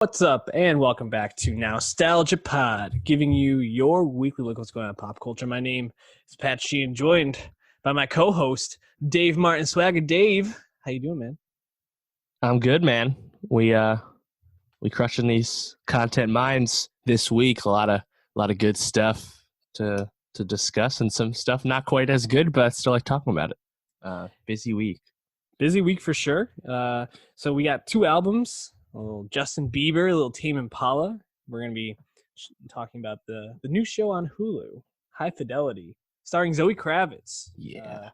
What's up, and welcome back to Nowstalgia Pod, giving you your weekly look at what's going on in pop culture. My name is Pat Sheehan, joined by my co-host, Dave Martin Swagger. Dave, how you doing, man? I'm good, man. We crushing these content mines this week. A lot of good stuff to discuss, and some stuff not quite as good, but I still like talking about it. Busy week. Busy week for sure. So we got two albums. A little Justin Bieber, a little Tame Impala. We're going to be talking about the new show on Hulu, High Fidelity, starring Zoë Kravitz. Yeah.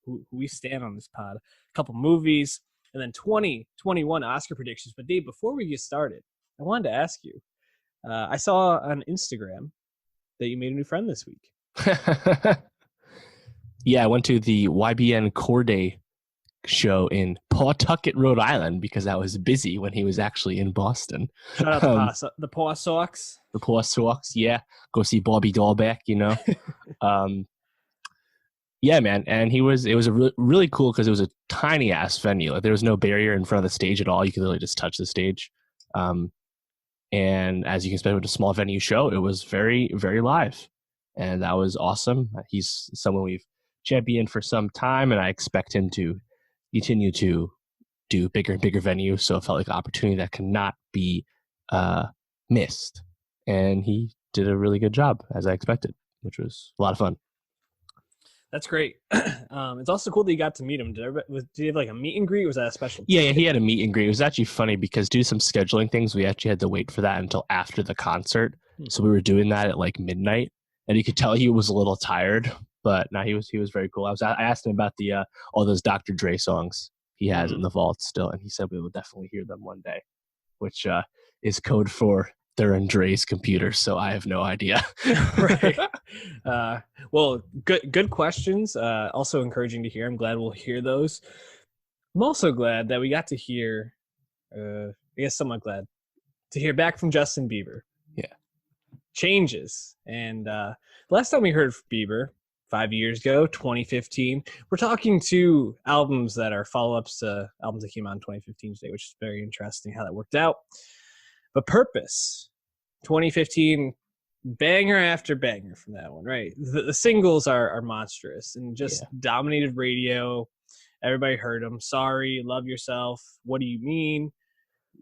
Who we stand on this pod. A couple movies, and then 2021 Oscar predictions. But Dave, before we get started, I wanted to ask you. I saw on Instagram that you made a new friend this week. Yeah, I went to the YBN Corday show in Pawtucket, Rhode Island, because I was busy when he was actually in Boston. Shout out to the Paw Sox. The Paw Sox, yeah. Go see Bobby Dahlbeck, you know. Yeah, man. And it was a really cool because it was a tiny ass venue. Like, there was no barrier in front of the stage at all. You could literally just touch the stage. And as you can expect with a small venue show, it was very, very live. And that was awesome. He's someone we've championed for some time, and I expect him to continue to do bigger and bigger venues. So it felt like an opportunity that cannot be missed. And he did a really good job, as I expected, which was a lot of fun. That's great. It's also cool that you got to meet him. Did you have like a meet and greet? Or was that a special? Yeah, he had a meet and greet. It was actually funny because due to some scheduling things, we actually had to wait for that until after the concert. So we were doing that at like midnight, and you could tell he was a little tired. But no, he was very cool. I asked him about the all those Dr. Dre songs he has in the vault still, and he said we will definitely hear them one day, which is code for they're in Dre's computer. So I have no idea. Right. Well, good questions. Also encouraging to hear. I'm glad we'll hear those. I'm also glad that we got to hear. I guess somewhat glad to hear back from Justin Bieber. Yeah. Changes, and the last time we heard from Bieber, 5 years ago, 2015. We're talking to albums that are follow-ups to albums that came out in 2015 today, which is very interesting how that worked out. But Purpose, 2015, banger after banger from that one, right? The singles are monstrous and just dominated radio. Everybody heard them. Sorry, Love Yourself, What Do You Mean?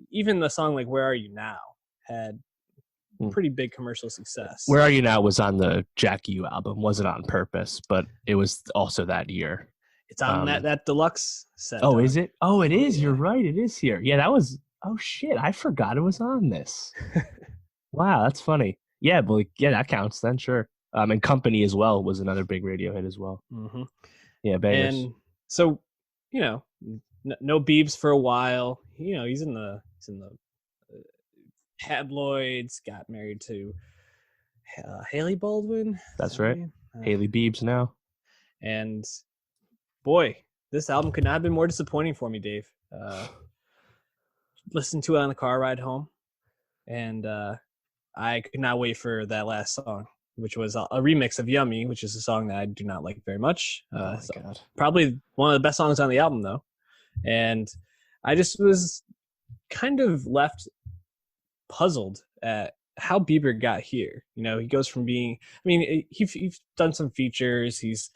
Even the song like Where Are You Now had pretty big commercial success. Where Are You Now was on the Jack U album. Wasn't on Purpose, but it was also that year. It's on that deluxe set. Oh, is it? Oh, it is. You're right. It is here. Yeah, that was. Oh shit! I forgot it was on this. Wow, that's funny. Yeah, but that counts then. Sure. And Company as well was another big radio hit as well. Mm-hmm. Yeah, bangers. And so, no Biebs for a while. He's in the tabloids, got married to Haley Baldwin. That's right. Haley Biebs now. And boy, this album could not have been more disappointing for me, Dave. Listened to it on the car ride home, and I could not wait for that last song, which was a remix of Yummy, which is a song that I do not like very much. God. Probably one of the best songs on the album, though. And I just was kind of left puzzled at how Bieber got here. He goes from being, he's done some features. He's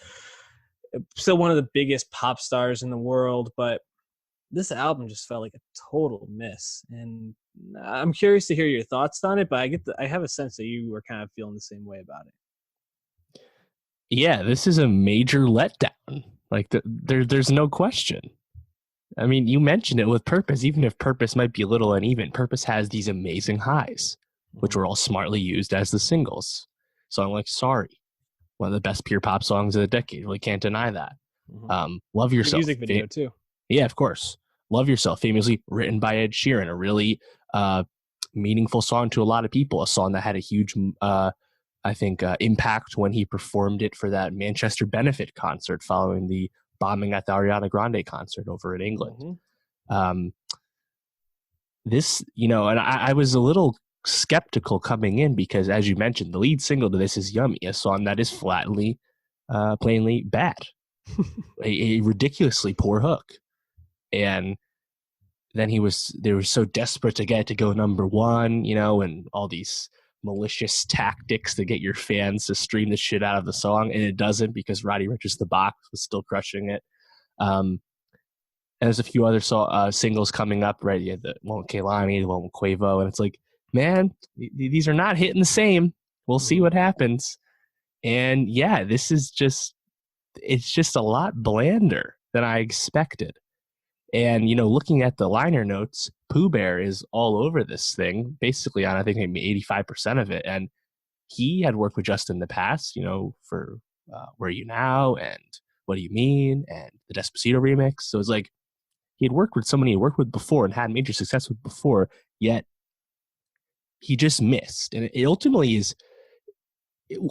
still one of the biggest pop stars in the world, but this album just felt like a total miss. And I'm curious to hear your thoughts on it, but I have a sense that you were kind of feeling the same way about it. Yeah, this is a major letdown. Like there's no question. I mean, you mentioned it with Purpose. Even if Purpose might be a little uneven, Purpose has these amazing highs, which were all smartly used as the singles. Song like Sorry, one of the best pure pop songs of the decade. Really can't deny that. Love Yourself. Good music video, too. Yeah, of course. Love Yourself, famously written by Ed Sheeran, a really meaningful song to a lot of people, a song that had a huge, impact when he performed it for that Manchester benefit concert following the bombing at the Ariana Grande concert over in England. This, and I was a little skeptical coming in because, as you mentioned, the lead single to this is Yummy, a song that is flatly, plainly bad. a ridiculously poor hook. And Then they were so desperate to get it to go number one, you know, and all these malicious tactics to get your fans to stream the shit out of the song, and it doesn't, because Roddy Ricch's The Box was still crushing it. And there's a few other singles coming up, right? You had the one with Kehlani, the one with Quavo, and it's like, man, these are not hitting the same. We'll see what happens. And yeah, it's just a lot blander than I expected. And, you know, looking at the liner notes, Pooh Bear is all over this thing, basically on, I think, maybe 85% of it. And he had worked with Justin in the past, you know, for Where Are You Now and What Do You Mean and the Despacito remix. So it's like he had worked with someone he had worked with before and had major success with before, yet he just missed. And it ultimately is,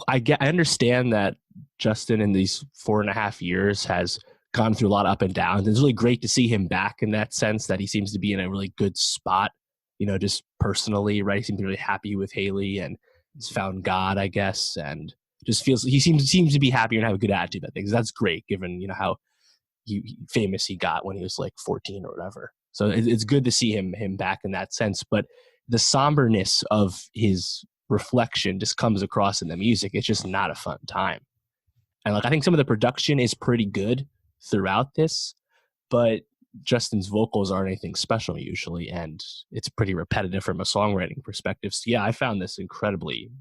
I understand that Justin in these 4.5 years has gone through a lot of up and downs. It's really great to see him back in that sense, that he seems to be in a really good spot, you know, just personally, right? He seems to be really happy with Haley and has found God, I guess, and just feels he seems to be happier and have a good attitude about things. That's great, given, you know, how famous he got when he was like 14 or whatever. So it's good to see him back in that sense. But the somberness of his reflection just comes across in the music. It's just not a fun time. And like, I think some of the production is pretty good throughout this, but Justin's vocals aren't anything special usually, and it's pretty repetitive from a songwriting perspective. So yeah, I found this incredibly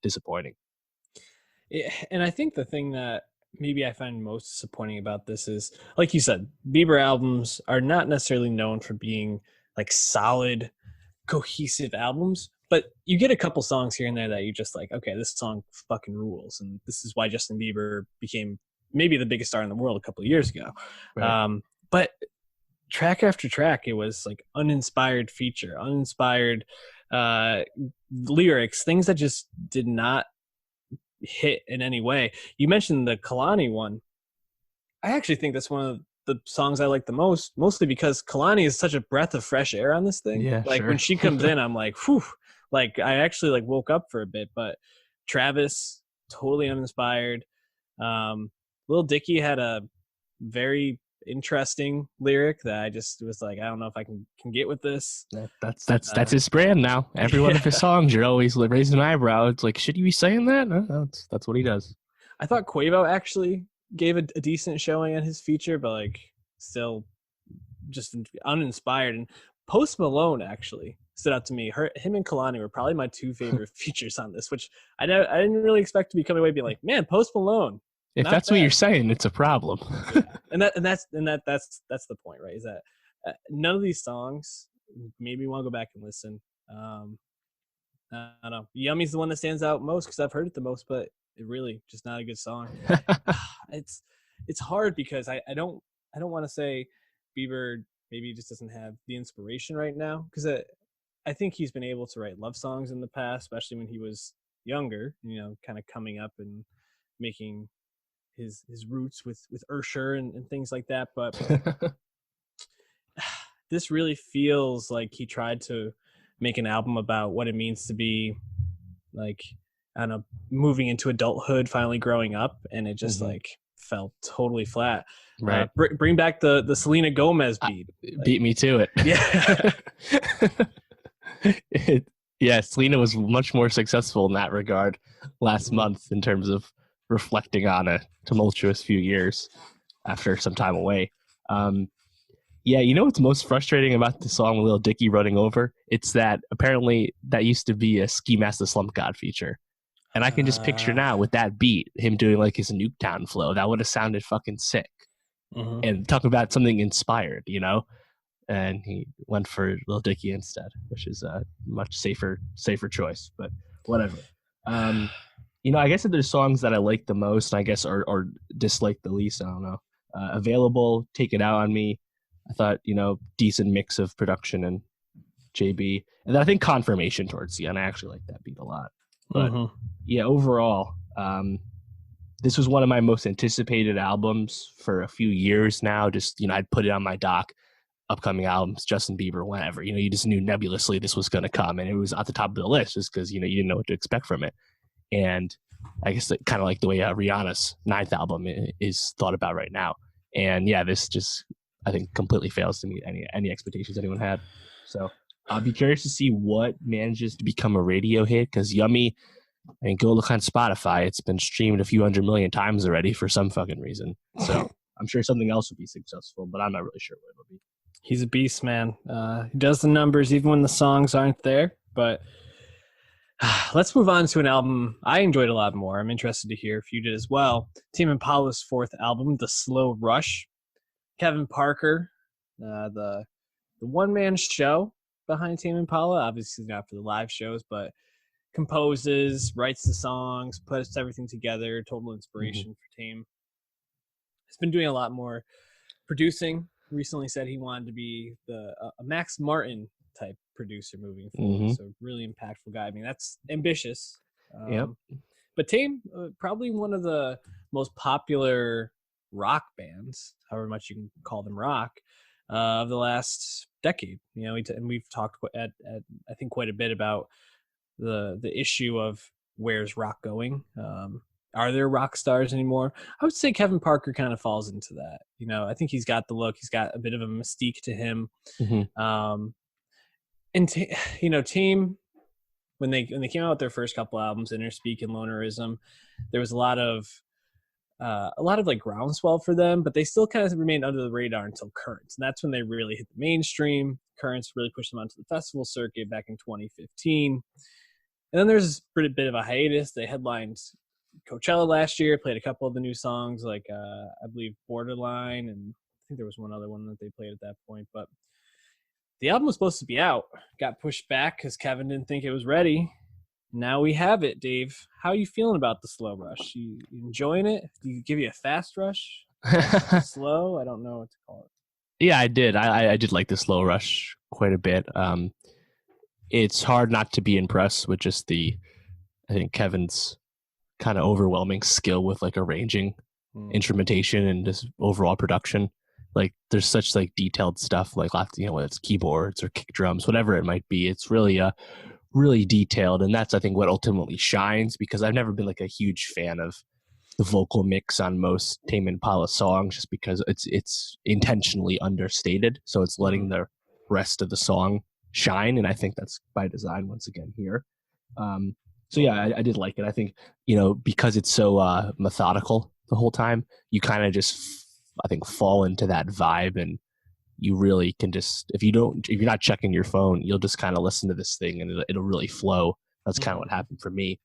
disappointing. And I think the thing that maybe I find most disappointing about this is, like you said, Bieber albums are not necessarily known for being like solid, cohesive albums, but you get a couple songs here and there that you just like, okay, this song fucking rules, and this is why Justin Bieber became maybe the biggest star in the world a couple of years ago. Right. But track after track, it was like uninspired feature, uninspired lyrics, things that just did not hit in any way. You mentioned the Kehlani one. I actually think that's one of the songs I like the most, mostly because Kehlani is such a breath of fresh air on this thing. Yeah, like sure. When she comes in, I'm like, whew, like I actually like woke up for a bit. But Travis, totally uninspired. Lil Dicky had a very interesting lyric that I just was like, I don't know if I can get with this. That's his brand now. Every one of his songs, you're always raising an eyebrow. It's like, should you be saying that? No, that's what he does. I thought Quavo actually gave a decent showing on his feature, but like still just uninspired. And Post Malone actually stood out to me. Him and Kehlani were probably my two favorite features on this, which I didn't really expect to be coming away being like, man, Post Malone. If that's bad. What you're saying, it's a problem. Yeah. And that's the point, right? Is that none of these songs, maybe you want to go back and listen. I don't know. Yummy's the one that stands out most because I've heard it the most, but it really just not a good song. It's hard because I don't want to say Bieber maybe just doesn't have the inspiration right now, because I think he's been able to write love songs in the past, especially when he was younger, you know, kind of coming up and making his roots with Usher and things like that. But this really feels like he tried to make an album about what it means to be like, I don't know, moving into adulthood, finally growing up, and it just like fell totally flat. Right. Bring back the Selena Gomez beat. Beat me to it. Yeah. Yeah, Selena was much more successful in that regard last month in terms of reflecting on a tumultuous few years after some time away. Yeah, you know what's most frustrating about the song Lil Dicky Running Over? It's that apparently that used to be a Ski Mask the Slump God feature. And I can just picture now with that beat, him doing like his Nuketown flow. That would have sounded fucking sick. And talking about something inspired, you know? And he went for Lil Dicky instead, which is a much safer choice, but whatever. You know, I guess if there's songs that I like the most, I guess, or dislike the least, I don't know. Available, Take It Out on Me. I thought, you know, decent mix of production and JB. And then I think Confirmation towards the end. I actually like that beat a lot. But yeah, overall, this was one of my most anticipated albums for a few years now. Just, you know, I'd put it on my dock. Upcoming albums, Justin Bieber, whenever. You know, you just knew nebulously this was going to come. And it was at the top of the list just because, you know, you didn't know what to expect from it. And I guess kind of like the way Rihanna's 9th album is thought about right now. And yeah, this just, I think completely fails to meet any expectations anyone had. So I'll be curious to see what manages to become a radio hit, because Yummy, I mean, go look on Spotify. It's been streamed a few hundred million times already for some fucking reason. So I'm sure something else would be successful, but I'm not really sure what it'll be. He's a beast, man. He does the numbers even when the songs aren't there. But let's move on to an album I enjoyed a lot more. I'm interested to hear if you did as well. Tame Impala's fourth album, The Slow Rush. Kevin Parker, the one-man show behind Tame Impala, obviously not for the live shows, but composes, writes the songs, puts everything together, total inspiration for Tame. He's been doing a lot more producing. Recently said he wanted to be a Max Martin type producer moving forward. So really impactful guy. I mean, that's ambitious. Yep. But Tame, probably one of the most popular rock bands, however much you can call them rock, of the last decade. You know, and we've talked at I think quite a bit about the issue of where's rock going. Are there rock stars anymore? I would say Kevin Parker kind of falls into that. You know, I think he's got the look. He's got a bit of a mystique to him. Tame, when they came out with their first couple albums, Interspeak and Lonerism, there was a lot of like groundswell for them, but they still kind of remained under the radar until Currents, and that's when they really hit the mainstream. Currents really pushed them onto the festival circuit back in 2015, and then there's a bit of a hiatus. They headlined Coachella last year, played a couple of the new songs, like I believe Borderline, and I think there was one other one that they played at that point. But the album was supposed to be out, got pushed back because Kevin didn't think it was ready. Now we have it, Dave. How are you feeling about The Slow Rush? You enjoying it? Do you give you a fast rush? Slow? I don't know what to call it. Yeah, I did. I did like The Slow Rush quite a bit. It's hard not to be impressed with just I think Kevin's kind of overwhelming skill with like arranging instrumentation and just overall production. Like there's such like detailed stuff, like whether it's keyboards or kick drums, whatever it might be. It's really detailed, and that's I think what ultimately shines, because I've never been like a huge fan of the vocal mix on most Tame Impala songs, just because it's intentionally understated, so it's letting the rest of the song shine, and I think that's by design once again here. So yeah, I did like it. I think, because it's so methodical the whole time, you kind of just, I think, fall into that vibe, and you really can just, if you're not checking your phone, you'll just kind of listen to this thing and it'll really flow. That's kind of what happened for me.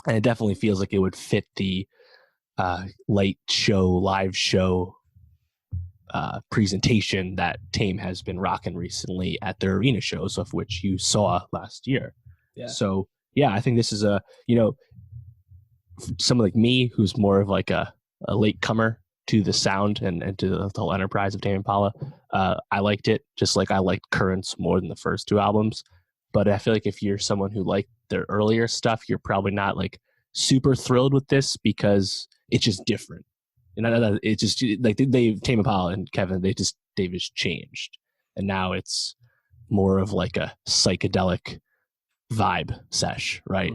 And it definitely feels like it would fit the live show presentation that Tame has been rocking recently at their arena shows, of which you saw last year. Yeah. So yeah, I think this is someone like me who's more of like a late comer to the sound and to the whole enterprise of Tame Impala. I liked it, just like I liked Currents more than the first two albums. But I feel like if you're someone who liked their earlier stuff, you're probably not like super thrilled with this, because it's just different. And it's just like Tame Impala and Kevin, they've just changed, and now it's more of like a psychedelic vibe sesh, right?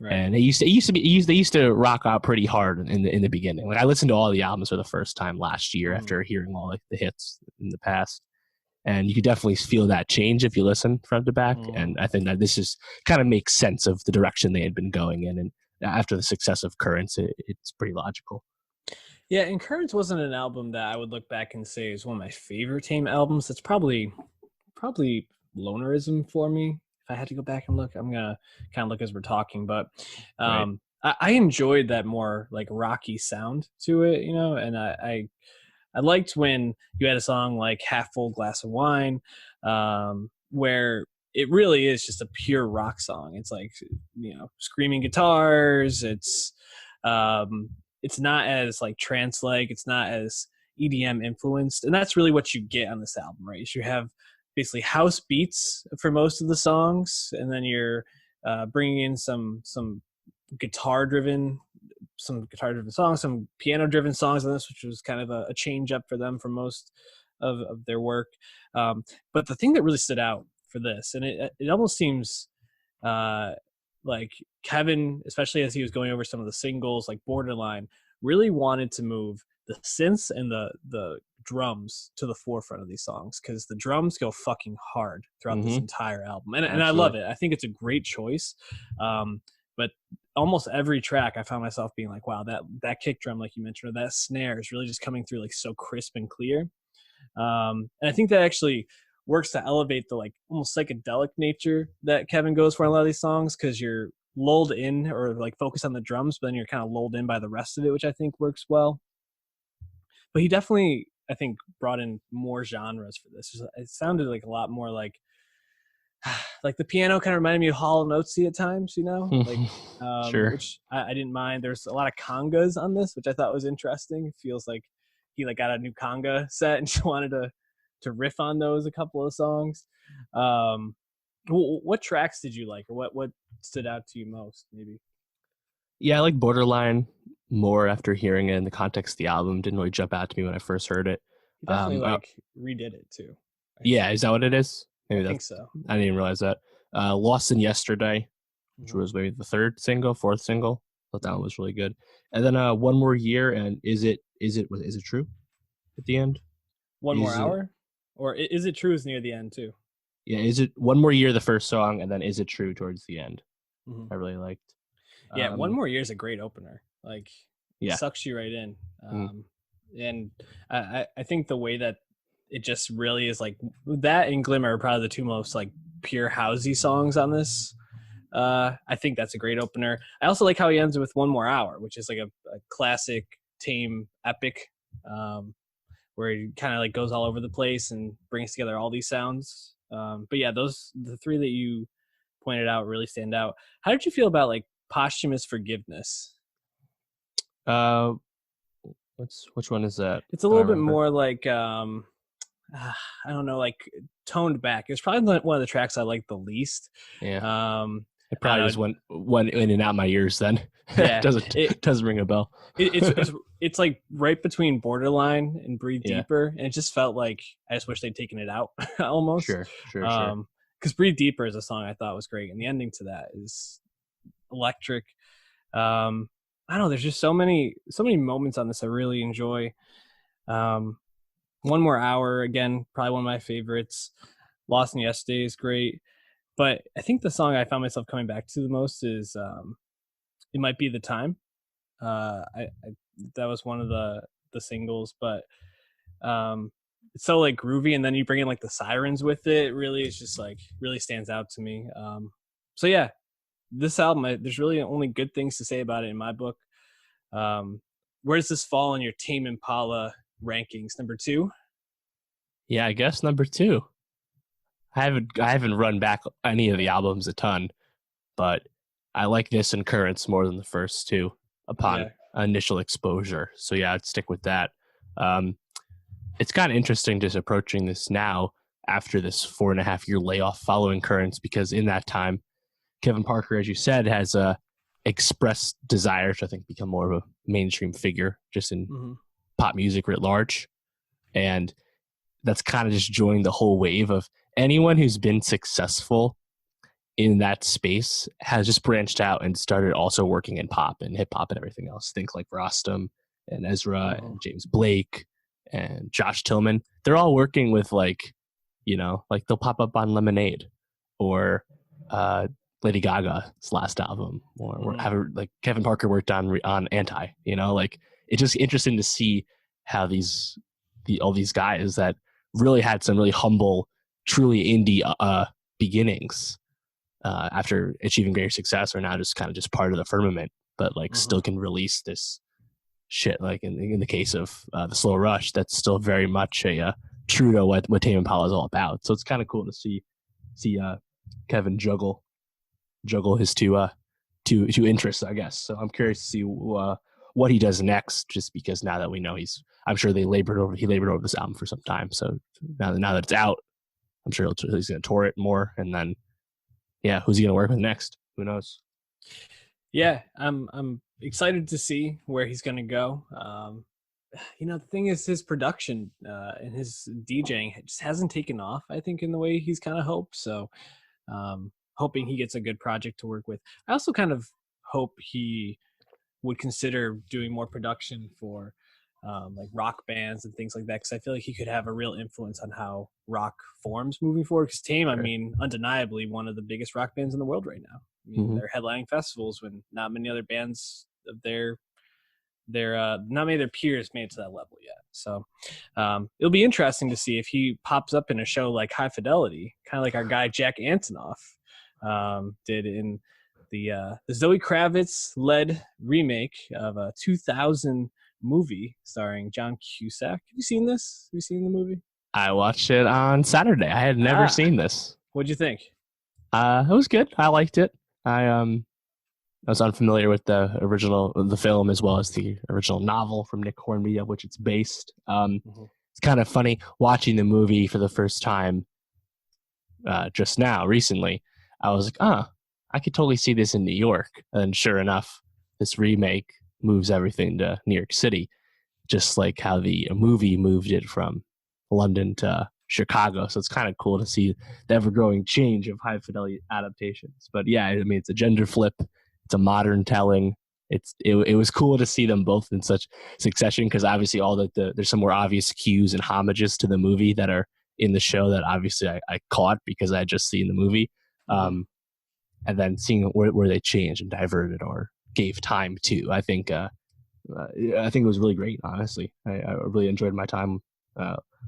Right. And they used to rock out pretty hard in the beginning. Like I listened to all the albums for the first time last year after hearing all like the hits in the past, and you could definitely feel that change if you listen front to back. And I think that this is kind of makes sense of the direction they had been going in, and after the success of Currents, it's pretty logical. Yeah, and Currents wasn't an album that I would look back and say is one of my favorite Tame albums. It's probably Lonerism for me. If I had to go back and look, I'm gonna kind of look as we're talking, but right. I enjoyed that more like rocky sound to it, and I liked when you had a song like Half Full Glass of Wine, where it really is just a pure rock song. It's like, screaming guitars. It's not as like trance-like. It's not as EDM influenced, and that's really what you get on this album, right? You have basically house beats for most of the songs, and then you're bringing in some guitar-driven songs, some piano-driven songs on this, which was kind of a change up for them from most of their work. But the thing that really stood out for this, and it almost seems like Kevin, especially as he was going over some of the singles, like Borderline, really wanted to move the synths and the drums to the forefront of these songs, because the drums go fucking hard throughout this entire album, and I love it. I think it's a great choice. But almost every track I found myself being like, wow, that kick drum, like you mentioned, or that snare is really just coming through like so crisp and clear. And I think that actually works to elevate the like almost psychedelic nature that Kevin goes for in a lot of these songs, because you're lulled in or like focus on the drums, but then you're kind of lulled in by the rest of it, which I think works well. But he definitely, I think, brought in more genres for this. It sounded like a lot more like the piano kind of reminded me of Hall & Oatesy at times, like Sure. which I didn't mind. There's a lot of congas on this, which I thought was interesting. It feels like he like got a new conga set and just wanted to riff on those a couple of songs. What tracks did you like, or what stood out to you most, maybe? Yeah, I like Borderline more after hearing it in the context of the album. Didn't really jump out to me when I first heard it. He definitely redid it too. Yeah, is that what it is? Maybe I think so. I didn't even realize that. Lost in Yesterday, which was maybe the fourth single. Thought that one was really good. And then One More Year and Is It True at the end? One More Hour? Or Is It True is near the end too. Yeah, Is It One More Year, the first song, and then Is It True towards the end. I really liked. Yeah, One More Year is a great opener. Like, yeah, sucks you right in. And I think the way that it just really is like that and Glimmer are probably the two most like pure housey songs on this. I think that's a great opener. I also like how he ends with One More Hour, which is like a classic Tame epic, where he kind of like goes all over the place and brings together all these sounds. But yeah, the three that you pointed out really stand out. How did you feel about like Posthumous Forgiveness? Which one is that? It's a little bit more like I don't know, like toned back. It's probably one of the tracks I like the least. Yeah. It probably just went in and out my ears then. Yeah. it doesn't ring a bell. It's like right between Borderline and Breathe Deeper, and it just felt like I just wish they'd taken it out almost. Sure. Because Breathe Deeper is a song I thought was great, and the ending to that is electric. I don't know, there's just so many moments on this I really enjoy. One More Hour, again, probably one of my favorites. Lost in Yesterday is great. But I think the song I found myself coming back to the most is It Might Be the Time. I that was one of the singles, but it's so like groovy, and then you bring in like the sirens with it. Really, it's just like really stands out to me. So yeah, this album, there's really only good things to say about it in my book. Where does this fall in your Tame Impala rankings? Number 2? Yeah, I guess number 2. I haven't run back any of the albums a ton, but I like this and Currents more than the first two upon initial exposure. So yeah, I'd stick with that. It's kind of interesting just approaching this now after this 4.5-year layoff following Currents, because in that time, Kevin Parker, as you said, has expressed desire to, I think, become more of a mainstream figure just in pop music writ large. And that's kind of just joined the whole wave of anyone who's been successful in that space has just branched out and started also working in pop and hip hop and everything else. Think like Rostam and Ezra and James Blake and Josh Tillman. They're all working with like they'll pop up on Lemonade or Lady Gaga's last album, or have like Kevin Parker worked on Anti. Like it's just interesting to see how all these guys that really had some really humble, truly indie beginnings after achieving greater success are now just kind of just part of the firmament, but like still can release this shit. Like in the case of the Slow Rush, that's still very much a true to what Tame Impala is all about. So it's kind of cool to see Kevin juggle his two interests, I guess. So I'm curious to see what he does next, just because now that we know I'm sure he labored over this album for some time. So now that it's out, I'm sure he's going to tour it more. And then, yeah, who's he going to work with next? Who knows? Yeah, I'm excited to see where he's going to go. The thing is, his production and his DJing just hasn't taken off, I think, in the way he's kind of hoped. So hoping he gets a good project to work with. I also kind of hope he would consider doing more production for like rock bands and things like that, because I feel like he could have a real influence on how rock forms moving forward. Because Tame, I mean, undeniably one of the biggest rock bands in the world right now. I mean, they're headlining festivals when not many other bands of their not many of their peers made it to that level yet. So it'll be interesting to see if he pops up in a show like High Fidelity, kind of like our guy Jack Antonoff did in the Zoe Kravitz led remake of a 2000 movie starring John Cusack. Have you seen this? Have you seen the movie? I watched it on Saturday. I had never seen this. What'd you think? It was good. I liked it. I was unfamiliar with the film, as well as the original novel from Nick Hornby, of which it's based. It's kind of funny watching the movie for the first time just now, recently. I was like, I could totally see this in New York. And sure enough, this remake moves everything to New York City, just like how the movie moved it from London to Chicago. So it's kind of cool to see the ever-growing change of high fidelity adaptations. But yeah, I mean, it's a gender flip. It's a modern telling. It was cool to see them both in such succession, because obviously there's some more obvious cues and homages to the movie that are in the show that obviously I caught because I had just seen the movie. And then seeing where they changed and diverted or gave time to, I think it was really great. Honestly, I really enjoyed my time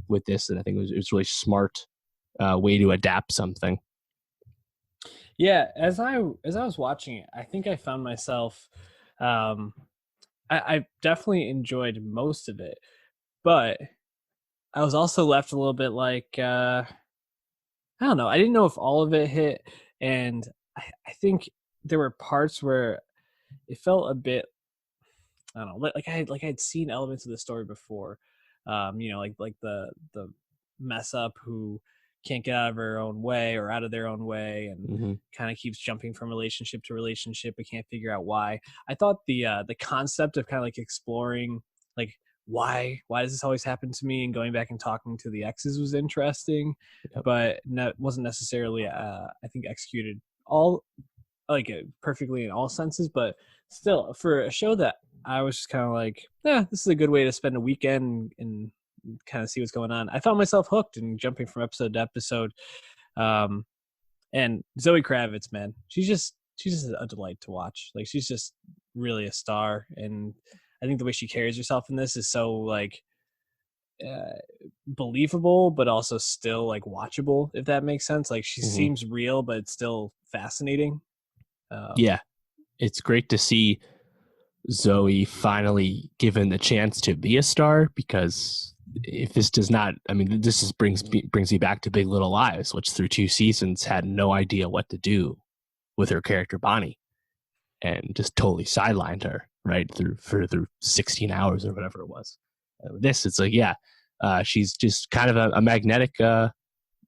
with this, and I think it was really smart way to adapt something. Yeah, as I was watching it, I think I found myself. I definitely enjoyed most of it, but I was also left a little bit like I don't know. I didn't know if all of it hit, and I think there were parts where it felt a bit. I don't know, like I had seen elements of the story before, like the mess up who can't get out of her own way or out of their own way, and kind of keeps jumping from relationship to relationship but can't figure out why. I thought the concept of kind of like exploring like why does this always happen to me, and going back and talking to the exes was interesting. But wasn't necessarily I think executed all like perfectly in all senses. But still, for a show that I was just kind of like, this is a good way to spend a weekend and kind of see what's going on. I found myself hooked and jumping from episode to episode. And Zoe Kravitz, man, she's just a delight to watch. Like, she's just really a star, and I think the way she carries herself in this is so like believable, but also still like watchable, if that makes sense. Like, she seems real, but it's still fascinating. Yeah, it's great to see Zoe finally given the chance to be a star, because if this does not, I mean, this brings me back to Big Little Lies, which through 2 seasons had no idea what to do with her character Bonnie, and just totally sidelined her right through 16 hours or whatever it was. It's like, she's just kind of a magnetic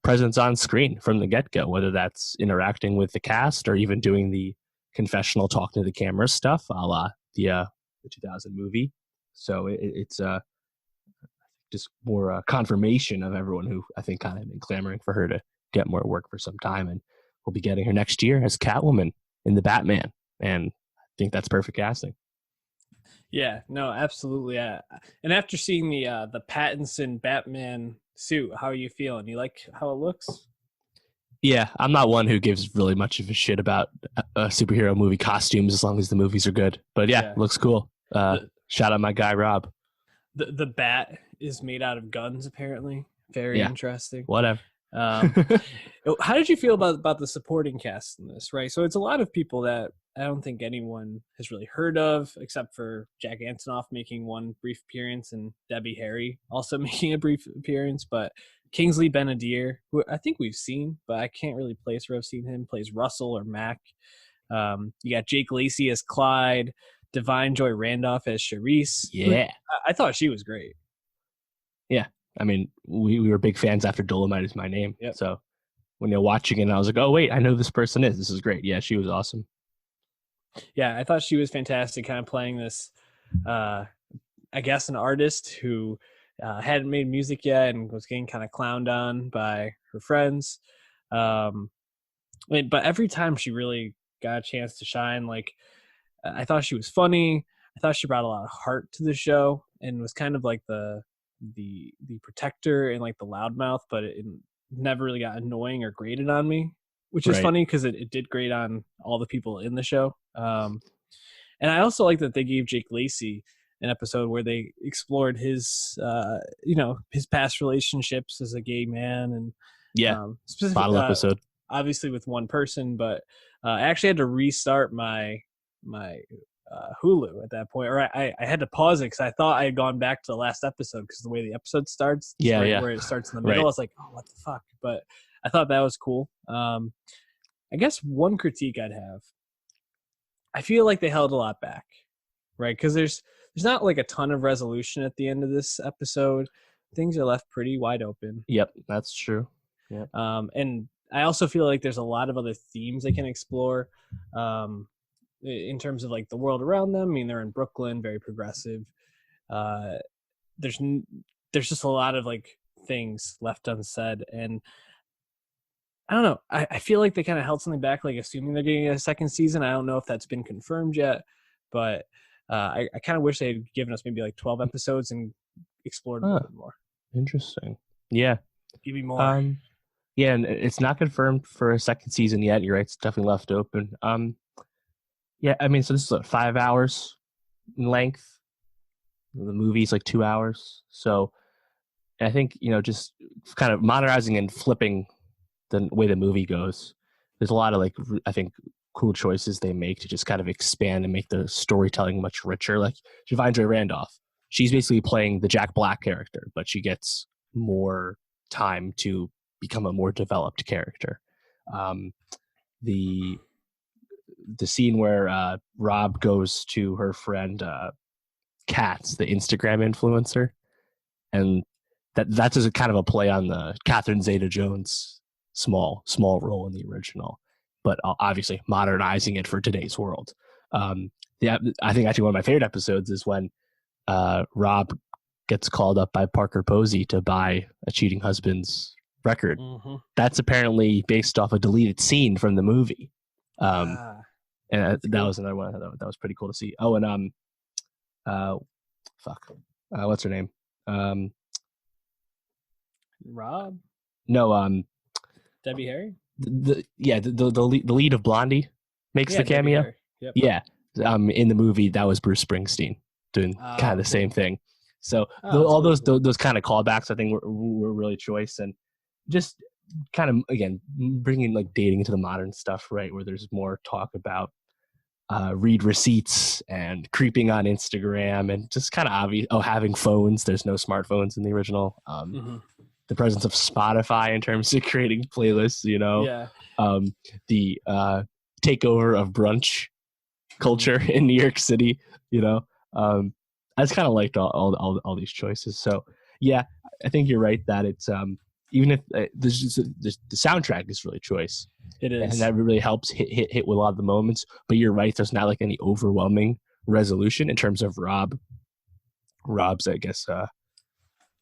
presence on screen from the get-go, whether that's interacting with the cast or even doing the confessional talking to the camera stuff, a la the 2000 movie. So it's just more confirmation of everyone who I think kind of been clamoring for her to get more work for some time, and we'll be getting her next year as Catwoman in the Batman, and I think that's perfect casting. Yeah, no, absolutely. And after seeing the Pattinson Batman suit, how are you feeling? You like how it looks? Yeah, I'm not one who gives really much of a shit about superhero movie costumes as long as the movies are good. But yeah, it looks cool. Shout out my guy Rob. The bat is made out of guns, apparently. Very interesting. Whatever. How did you feel about the supporting cast in this? Right, so it's a lot of people that I don't think anyone has really heard of, except for Jack Antonoff making one brief appearance and Debbie Harry also making a brief appearance. But Kingsley Benadir, who I think we've seen, but I can't really place where I've seen him, plays Russell or Mac. You got Jake Lacey as Clyde, Divine Joy Randolph as Charisse. Yeah. I thought she was great. Yeah. I mean, we were big fans after Dolomite Is My Name. Yep. So when you're watching it, I was like, oh, wait, I know who this person is. This is great. Yeah, she was awesome. Yeah, I thought she was fantastic, kind of playing this, I guess, an artist who hadn't made music yet and was getting kind of clowned on by her friends. But every time she really got a chance to shine, like, I thought she was funny. I thought she brought a lot of heart to the show. and was kind of like the protector and like the loudmouth, but it never really got annoying or grated on me, which is Right. funny because it did grate on all the people in the show. And I also like that they gave Jake Lacey an episode where they explored his his past relationships as a gay man, and Yeah. specific Bottle episode. obviously with one person, but I actually had to restart my Hulu at that point, or I had to pause it because I thought I had gone back to the last episode because the way the episode starts, Yeah, right yeah. where it starts in the middle, Right. I was like, oh, what the fuck? But I thought that was cool. I guess one critique I'd have, I feel like they held a lot back, right? Because there's not like a ton of resolution at the end of this episode. Things are left pretty wide open. Yep, that's true. Yeah. And I also feel like there's a lot of other themes they can explore. In terms of like the world around them. I mean, they're in Brooklyn, very progressive. Uh, there's just a lot of like things left unsaid, and I don't know. I feel like they kind of held something back, like assuming they're getting a second season. I don't know if that's been confirmed yet, but I kind of wish they had given us maybe like 12 episodes and explored a little bit more. Interesting. Yeah. Give me more. Yeah, and it's not confirmed for a second season yet. You're right; it's definitely left open. Yeah, I mean, so this is what, 5 hours in length. The movie's like 2 hours. So I think, just kind of modernizing and flipping the way the movie goes. There's a lot of like, I think, cool choices they make to just kind of expand and make the storytelling much richer. Like Javine Joy Randolph, she's basically playing the Jack Black character, but she gets more time to become a more developed character. The scene where Rob goes to her friend Katz, the Instagram influencer, and that's just a kind of a play on the Catherine Zeta-Jones small role in the original, but obviously modernizing it for today's world. Yeah, I think actually one of my favorite episodes is when Rob gets called up by Parker Posey to buy a cheating husband's record. Mm-hmm. That's apparently based off a deleted scene from the movie. And that cool. was another one that was pretty cool to see. Oh, and what's her name? Rob? No, Debbie Harry? The lead of Blondie makes the cameo. Yep. Yeah. In the movie, that was Bruce Springsteen doing kind of the same thing. So all those kind of callbacks, I think, were really choice, and just kind of, again, bringing like dating into the modern stuff, right? Where there's more talk about read receipts and creeping on Instagram, and just kind of obvious. Oh, having phones. There's no smartphones in the original. The presence of Spotify in terms of creating playlists. Yeah. The takeover of brunch culture in New York City. I just kind of liked all these choices. So yeah, I think you're right that it's even if the soundtrack is really choice. It is, and that really helps hit with a lot of the moments. But you're right, there's not like any overwhelming resolution in terms of Rob's, I guess,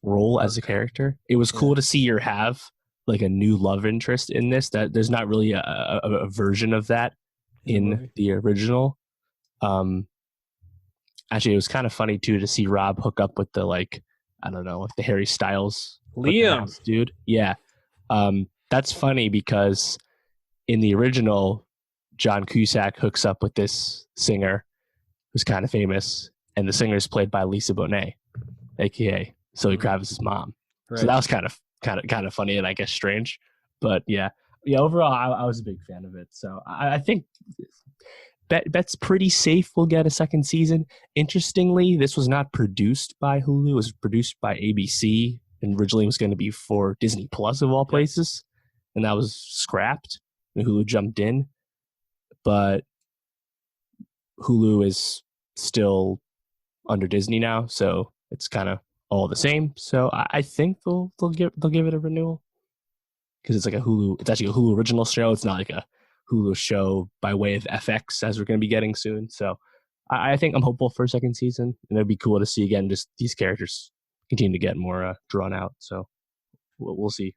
role as a character. It was cool to see her have like a new love interest in this. That there's not really a version of that in the original. Actually, it was kind of funny too to see Rob hook up with the like the Harry Styles Liam dude. Yeah, that's funny because in the original, John Cusack hooks up with this singer who's kind of famous, and the singer is played by Lisa Bonet, aka Zoë Kravitz's mom. Right. So that was kind of funny and I guess strange, but yeah. Overall, I was a big fan of it. So I think bet's pretty safe we'll get a second season. Interestingly, this was not produced by Hulu. It was produced by ABC, and originally was going to be for Disney Plus of all places, and that was scrapped. And Hulu jumped in, but Hulu is still under Disney now, so it's kind of all the same. So I think they'll give it a renewal because it's like it's actually a Hulu original show. It's not like a Hulu show by way of FX as we're going to be getting soon. So I think I'm hopeful for a second season, and it'd be cool to see again just these characters continue to get more drawn out. So we'll see.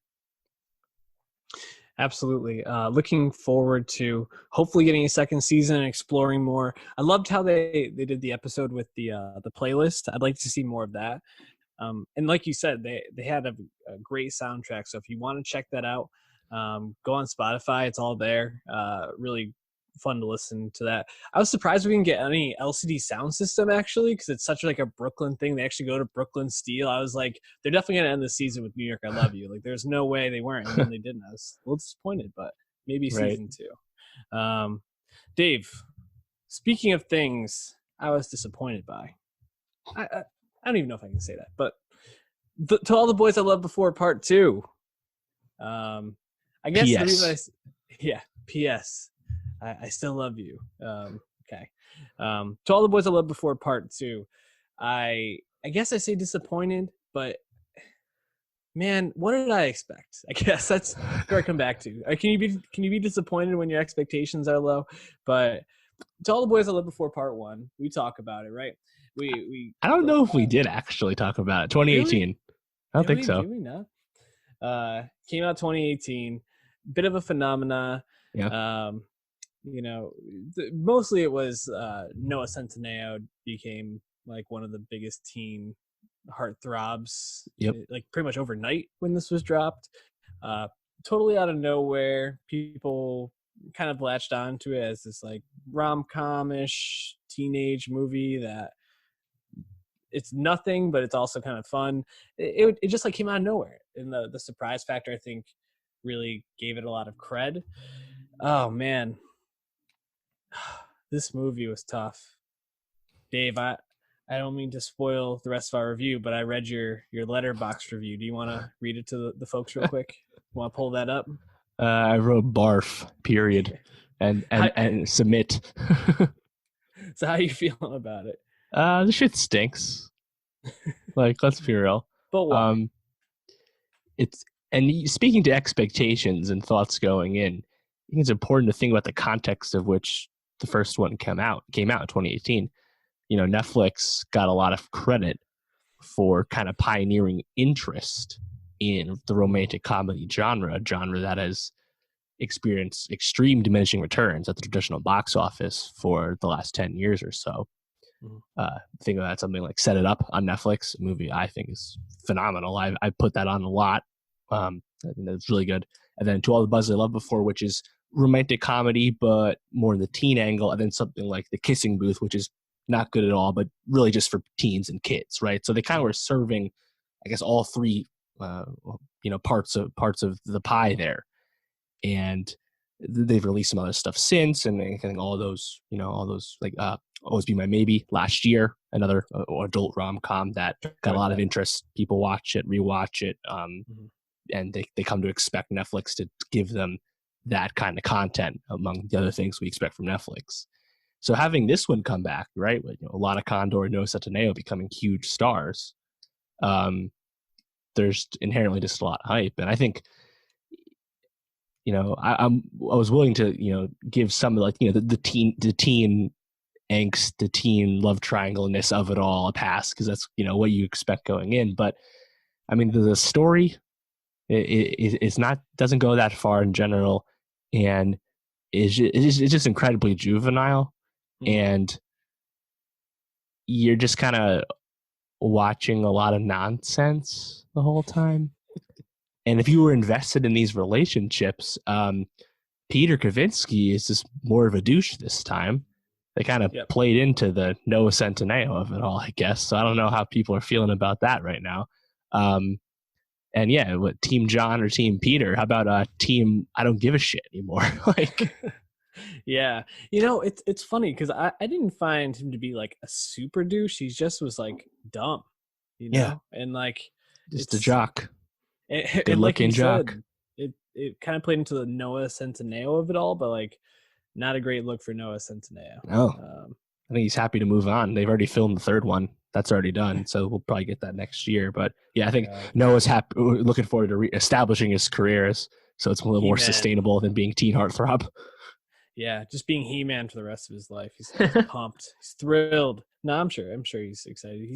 Absolutely. Looking forward to hopefully getting a second season and exploring more. I loved how they did the episode with the playlist. I'd like to see more of that. And like you said, they had a great soundtrack. So if you want to check that out, go on Spotify. It's all there. Really fun to listen to that. I was surprised we didn't get any LCD sound system actually, because it's such like a Brooklyn thing. They actually go to Brooklyn Steel. I was like, they're definitely gonna end the season with New York, I Love You. Like, there's no way they weren't, and then they didn't. I was a little disappointed, but maybe Right. season two. Dave, speaking of things I was disappointed by, I don't even know if I can say that, but to all the boys I loved before part two. I guess the reason P.S. yeah, P.S. I still love you. Okay. To all the boys I loved before part two, I guess I say disappointed, but man, what did I expect? I guess that's where I come back to. Can you be disappointed when your expectations are low? But to all the boys I loved before part one, we talk about it, right? We I don't know if we did actually talk about it. really 2018. I don't think so. did we not? Came out 2018, bit of a phenomena. Yeah. Mostly it was Noah Centineo became like one of the biggest teen heartthrobs, Yep. like pretty much overnight when this was dropped. Totally out of nowhere, people kind of latched onto it as this like rom-com-ish teenage movie that it's nothing, but it's also kind of fun. It just like came out of nowhere, and the surprise factor I think really gave it a lot of cred. Oh man, this movie was tough. Dave, I don't mean to spoil the rest of our review, but I read your Letterboxd review. Do you want to read it to the folks real quick? Want to pull that up? I wrote barf, period, and submit. So how are you feeling about it? The shit stinks. Like, let's be real. But why? Speaking to expectations and thoughts going in, I think it's important to think about the context of which the first one came out in 2018. Netflix got a lot of credit for kind of pioneering interest in the romantic comedy genre, a genre that has experienced extreme diminishing returns at the traditional box office for the last 10 years or so. Think about something like Set It Up on Netflix, a movie I think is phenomenal. I put that on a lot. I think that's really good. And then To All the Buzz I Loved Before, which is romantic comedy, but more in the teen angle. And then something like The Kissing Booth, which is not good at all, but really just for teens and kids, right? So they kind of were serving, I guess, all three, parts of the pie there. And they've released some other stuff since, and I think all those like Always Be My Maybe last year, another adult rom-com that got a lot of interest. People watch it, rewatch it, and they come to expect Netflix to give them that kind of content among the other things we expect from Netflix. So having this one come back, right, with a lot of Condor and Noah Centineo becoming huge stars, there's inherently just a lot of hype, and I think I was willing to give some like the teen angst, the teen love triangle-ness of it all a pass, because that's what you expect going in. But I mean, the story is not, doesn't go that far in general, and it's just incredibly juvenile, and you're just kind of watching a lot of nonsense the whole time. And if you were invested in these relationships, Peter Kavinsky is just more of a douche this time. They kind of played into the Noah Centineo of it all, I guess. So I don't know how people are feeling about that right now. And yeah, what, Team John or Team Peter? How about Team I don't give a shit anymore? Like, yeah, it's funny because I didn't find him to be like a super douche. He just was like dumb, and like just a jock. Good looking jock. It kind of played into the Noah Centineo of it all, but like not a great look for Noah Centineo. No, I think he's happy to move on. They've already filmed the third one. That's already done, so we'll probably get that next year. But yeah, I think Noah's looking forward to establishing his careers, so it's a little more sustainable than being teen heartthrob. Yeah, just being He-Man for the rest of his life. He's pumped. He's thrilled. No, I'm sure he's excited.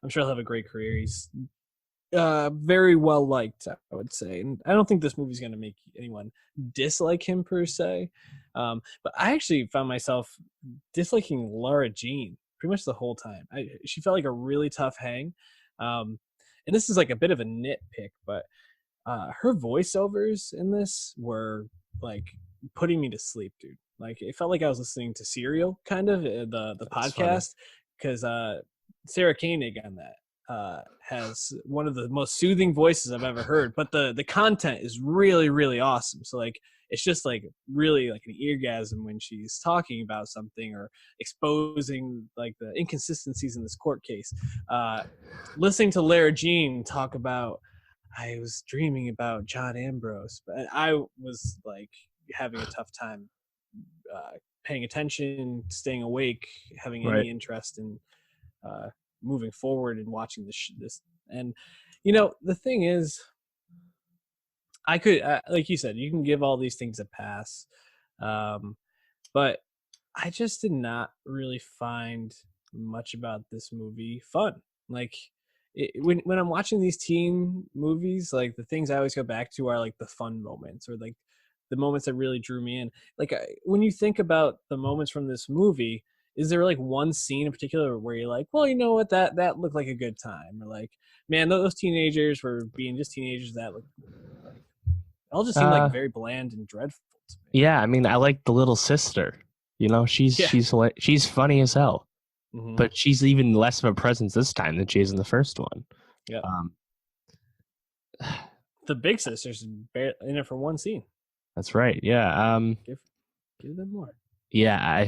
I'm sure he'll have a great career. He's Very well liked, I would say, and I don't think this movie's going to make anyone dislike him per se. But I actually found myself disliking Laura Jean pretty much the whole time. She felt like a really tough hang, and this is like a bit of a nitpick, but her voiceovers in this were like putting me to sleep, dude. Like it felt like I was listening to Serial, kind of the That's funny. podcast, because Sarah Koenig on that has one of the most soothing voices I've ever heard. But the content is really really awesome. So like it's just like really like an eargasm when she's talking about something or exposing like the inconsistencies in this court case. Listening to Lara Jean talk about I was dreaming about John Ambrose, but I was like having a tough time paying attention, staying awake, having Right. any interest in moving forward and watching this. And you know, the thing is, I could, like you said, you can give all these things a pass, but I just did not really find much about this movie fun. Like when I'm watching these teen movies, like the things I always go back to are like the fun moments or like the moments that really drew me in. Like when you think about the moments from this movie, is there like one scene in particular where you're like, well, you know what, that looked like a good time, or like, man, those teenagers were being just teenagers that looked like it all just seemed like Uh, very bland and dreadful to me. yeah, I mean, I like the little sister. You know, Yeah. she's funny as hell, Mm-hmm. but she's even less of a presence this time than she is in the first one. Yep. Um, The big sisters in it for one scene. that's right. Yeah. Give them more. Yeah.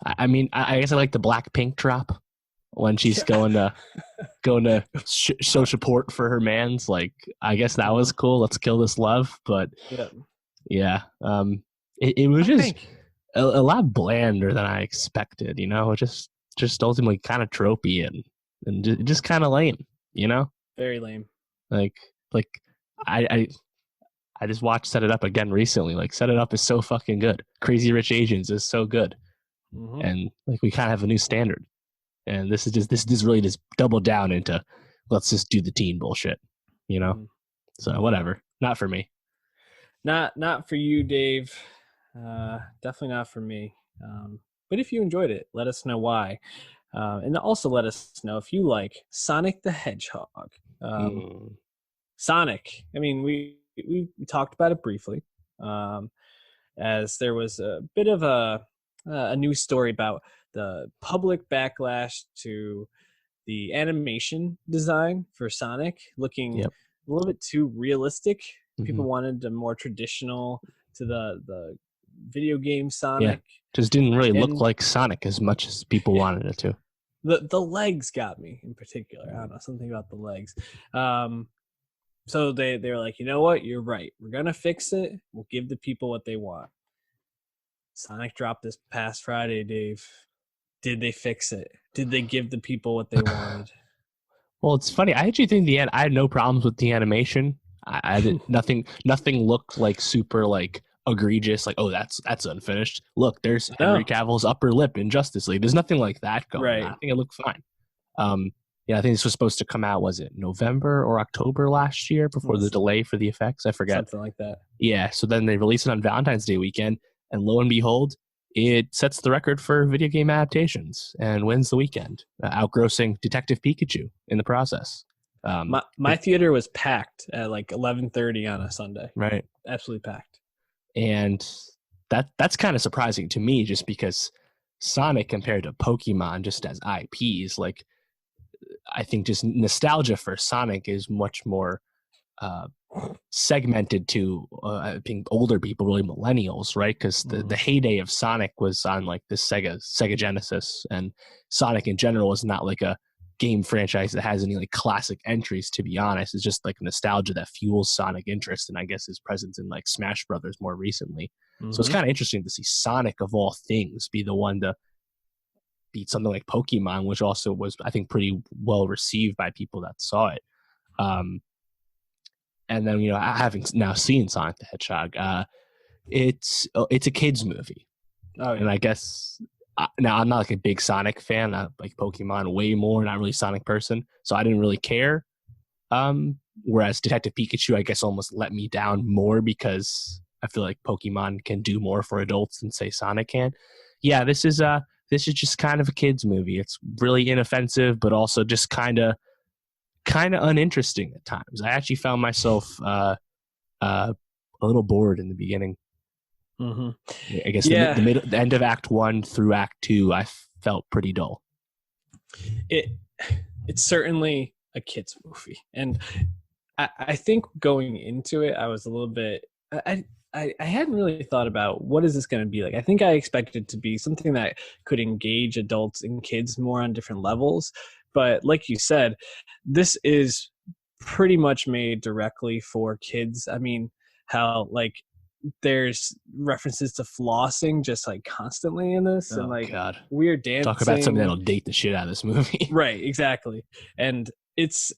I mean, I guess I like the black pink drop when she's going to show support for her man's. Like, I guess that was cool. Let's kill this love. But yeah, it was just a lot blander than I expected. You know, just ultimately kind of tropey and just kind of lame. You know, very lame. Like I just watched Set It Up again recently. Like Set It Up is so fucking good. Crazy Rich Asians is so good. Mm-hmm. And like we kind of have a new standard. And this is really just double down into let's just do the teen bullshit, you know? Mm-hmm. So whatever. Not for me. Not for you, Dave. Definitely not for me. But if you enjoyed it, let us know why. And also let us know if you like Sonic the Hedgehog. Sonic. I mean, we talked about it briefly, as there was a bit of a news story about the public backlash to the animation design for Sonic looking a little bit too realistic. Mm-hmm. People wanted a more traditional to the video game Sonic. Yeah. Just didn't really look like Sonic as much as people wanted it to. The legs got me in particular. I don't know, something about the legs. So they were like, you know what? You're right. We're going to fix it. We'll give the people what they want. Sonic dropped this past Friday, Dave. Did they fix it? Did they give the people what they wanted? Well, it's funny. I actually think I had no problems with the animation. I did nothing looked like super like egregious, like, oh, that's unfinished. Look, there's Henry Cavill's upper lip in Justice League. There's nothing like that going on. I think it looked fine. Yeah, I think this was supposed to come out, was it November or October last year before the delay for the effects? I forget. Something like that. Yeah, so then they released it on Valentine's Day weekend, and lo and behold, it sets the record for video game adaptations and wins the weekend, outgrossing Detective Pikachu in the process. My theater was packed at like 11:30 on a Sunday. Right. Absolutely packed. And that's kind of surprising to me, just because Sonic compared to Pokemon just as IPs, like, I think just nostalgia for Sonic is much more segmented to I think older people, really millennials, right? Because the heyday of Sonic was on like the Sega Genesis, and Sonic in general is not like a game franchise that has any like classic entries, to be honest. It's just like nostalgia that fuels Sonic interest, and I guess his presence in like Smash Brothers more recently. So it's kind of interesting to see Sonic of all things be the one to beat something like Pokemon, which also was, I think, pretty well received by people that saw it. And then, you know, having now seen Sonic the Hedgehog, it's a kids movie. Oh, yeah. And I guess now I'm not like a big Sonic fan. I like Pokemon way more, not really Sonic person, so I didn't really care. Whereas Detective Pikachu, I guess, almost let me down more because I feel like Pokemon can do more for adults than say Sonic can. Yeah, this is just kind of a kids movie. It's really inoffensive, but also just kind of uninteresting at times. I actually found myself a little bored in the beginning. Mm-hmm. I guess the end of Act 1 through Act 2, I felt pretty dull. It's certainly a kids movie, and I think going into it, I was a little bit. I hadn't really thought about what is this going to be like. I think I expected it to be something that could engage adults and kids more on different levels, but like you said, this is pretty much made directly for kids. I mean, how like there's references to flossing just like constantly in this, and like God. weird dancing. Talk about something that'll date the shit out of this movie. Right, exactly. And it's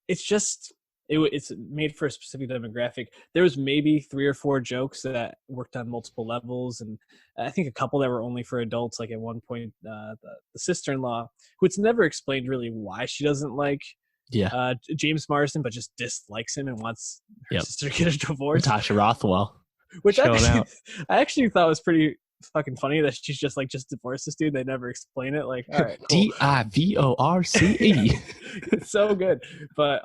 just it's made for a specific demographic. There was maybe 3 or 4 jokes that worked on multiple levels, and I think a couple that were only for adults. Like at one point, the sister-in-law, who it's never explained really why she doesn't like James Marsden, but just dislikes him and wants her sister to get a divorce. Natasha Rothwell. Which I actually thought was pretty fucking funny that she's just divorced this dude. They never explain it. Like, all right, cool. Divorce. It's so good. But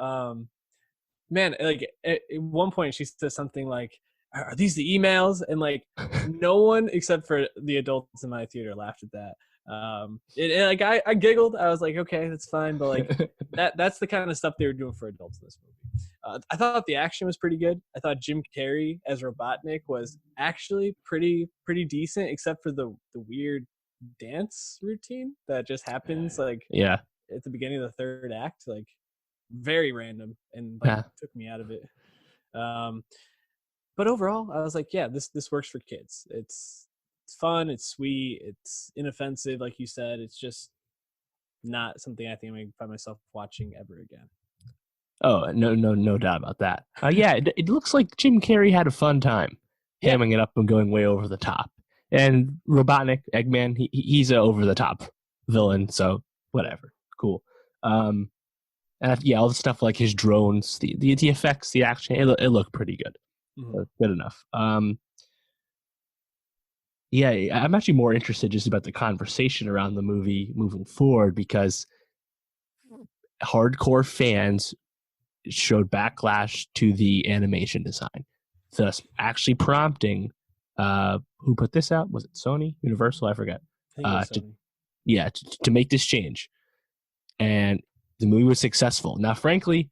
man, like at one point she says something like, "Are these the emails?" And like no one except for the adults in my theater laughed at that. And like I giggled. I was like, okay, that's fine. But like that's the kind of stuff they were doing for adults in this movie. I thought the action was pretty good. I thought Jim Carrey as Robotnik was actually pretty decent, except for the weird dance routine that just happens at the beginning of the 3rd act, like very random and took me out of it. But overall, I was like, yeah, this works for kids. It's fun, it's sweet, it's inoffensive, like you said. It's just not something I think I'm gonna find myself watching ever again. Oh, no doubt about that. It looks like Jim Carrey had a fun time hamming it up and going way over the top. And Robotnik, Eggman, he's a over the top villain, so whatever, cool. And all the stuff like his drones, the effects, the action, it looked pretty good. Mm-hmm. Good enough. I'm actually more interested just about the conversation around the movie moving forward, because hardcore fans showed backlash to the animation design, thus actually prompting who put this out? Was it Sony? Universal? I forget. To make this change. And the movie was successful. Now, frankly,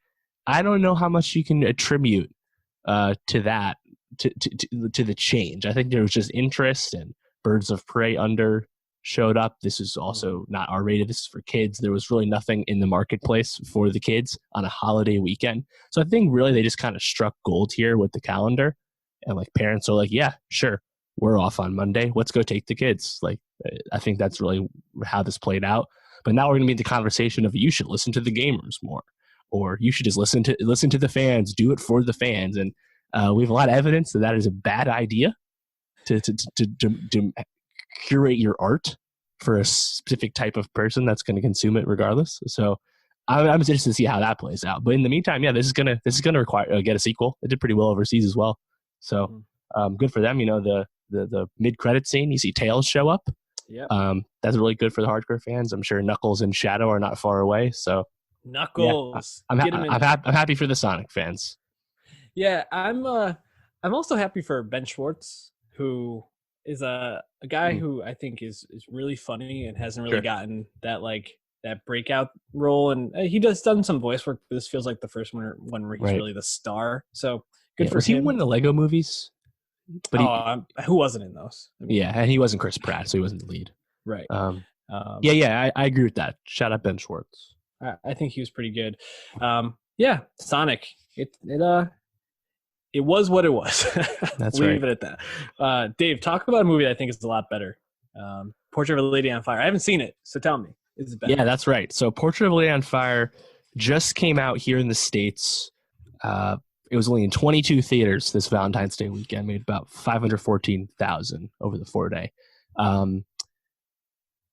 I don't know how much you can attribute to that, to the change. I think there was just interest, and Birds of Prey under showed up. This is also not R-rated. This is for kids. There was really nothing in the marketplace for the kids on a holiday weekend. So I think really they just kind of struck gold here with the calendar. And like parents are like, yeah, sure, we're off on Monday. Let's go take the kids. Like, I think that's really how this played out. But now we're going to be in the conversation of you should listen to the gamers more, or you should just listen to the fans, do it for the fans. And we have a lot of evidence that is a bad idea to curate your art for a specific type of person that's going to consume it regardless. So I'm interested to see how that plays out. But in the meantime, this is gonna require get a sequel. It did pretty well overseas as well. So good for them. You know, the mid credit scene, you see Tails show up. Yeah. That's really good for the hardcore fans. I'm sure Knuckles and Shadow are not far away. So Knuckles, I'm happy for the Sonic fans. Yeah, I'm also happy for Ben Schwartz, who is a guy who I think is really funny and hasn't really gotten that that breakout role, and he does done some voice work, but this feels like the first one where he's really the star. So good for him. Was he in the Lego movies? But who wasn't in those? I mean, and he wasn't Chris Pratt, so he wasn't the lead. Right. I agree with that. Shout out Ben Schwartz. I think he was pretty good. Sonic. It was what it was. That's Leave it at that. Dave, talk about a movie that I think is a lot better. Portrait of a Lady on Fire. I haven't seen it, so tell me. Is it better? Yeah, that's right. So Portrait of a Lady on Fire just came out here in the States. It was only in 22 theaters this Valentine's Day weekend. Made about $514,000 over the 4-day.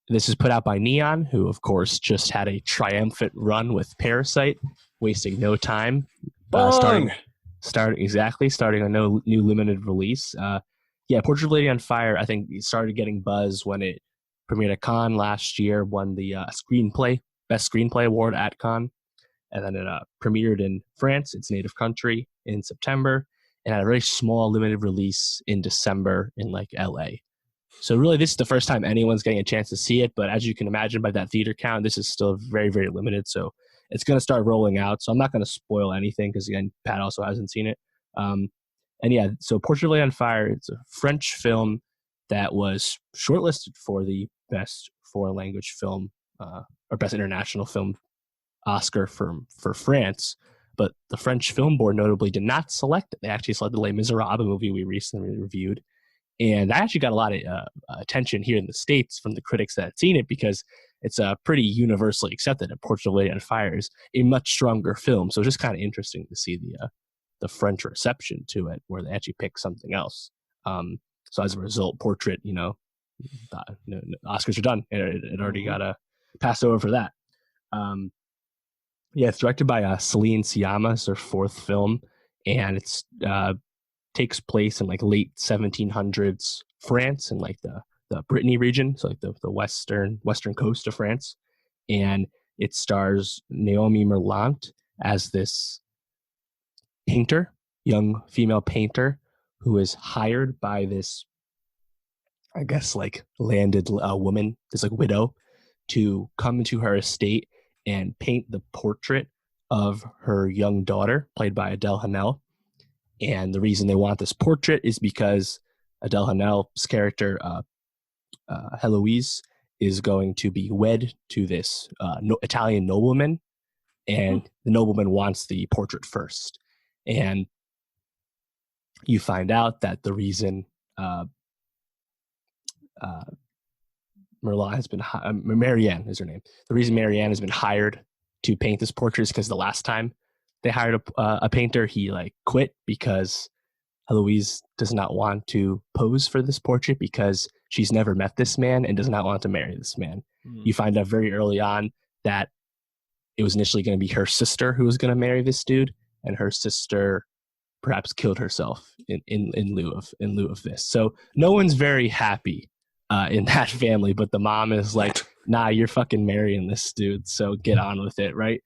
This is put out by Neon, who, of course, just had a triumphant run with Parasite. wasting no time. Bong! Starting a new limited release. Portrait of a Lady on Fire, I think it started getting buzz when it premiered at Cannes last year, won the Best Screenplay Award at Cannes, and then it premiered in France, its native country, in September, and had a very small limited release in December in like LA. So really, this is the first time anyone's getting a chance to see it, but as you can imagine by that theater count, this is still very, very limited, so it's going to start rolling out. So I'm not going to spoil anything because, again, Pat also hasn't seen it. So Portrait of a Lady on Fire, it's a French film that was shortlisted for the Best Foreign Language Film or Best International Film Oscar for France. But the French Film Board notably did not select it. They actually selected Les Miserables, a movie we recently reviewed. And I actually got a lot of attention here in the States from the critics that had seen it because it's pretty universally accepted that Portrait of a Lady on Fire is a much stronger film. So it's just kind of interesting to see the French reception to it, where they actually picked something else. So as a result, Portrait, Oscars are done. It already got passed over for that. It's directed by Celine Sciamma. It's her fourth film, and it's takes place in like late 1700s France and like the Brittany region, so like the western coast of France. And it stars Naomi Merlant as this painter, young female painter, who is hired by this, I guess, like landed woman, this like widow, to come into her estate and paint the portrait of her young daughter, played by Adele Haenel. And the reason they want this portrait is because Adele Haenel's character, Heloise, is going to be wed to this Italian nobleman, and the nobleman wants the portrait first. And you find out that the reason Merlant has been Marianne is her name. The reason Marianne has been hired to paint this portrait is because the last time they hired a painter, he like quit because Heloise does not want to pose for this portrait because she's never met this man and does not want to marry this man. You find out very early on that it was initially going to be her sister who was going to marry this dude, and her sister perhaps killed herself in lieu of this. So no one's very happy in that family, but the mom is like, nah, you're fucking marrying this dude, so get on with it, right?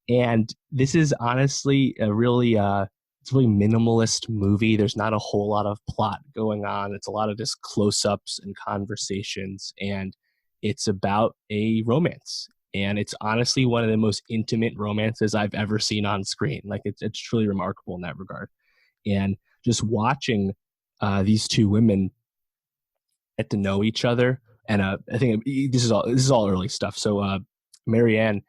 And this is honestly a really it's a really minimalist movie. There's not a whole lot of plot going on. It's a lot of just close-ups and conversations, and it's about a romance. And it's honestly one of the most intimate romances I've ever seen on screen. Like it's truly remarkable in that regard. And just watching these two women get to know each other, and I think this is all early stuff. So Marianne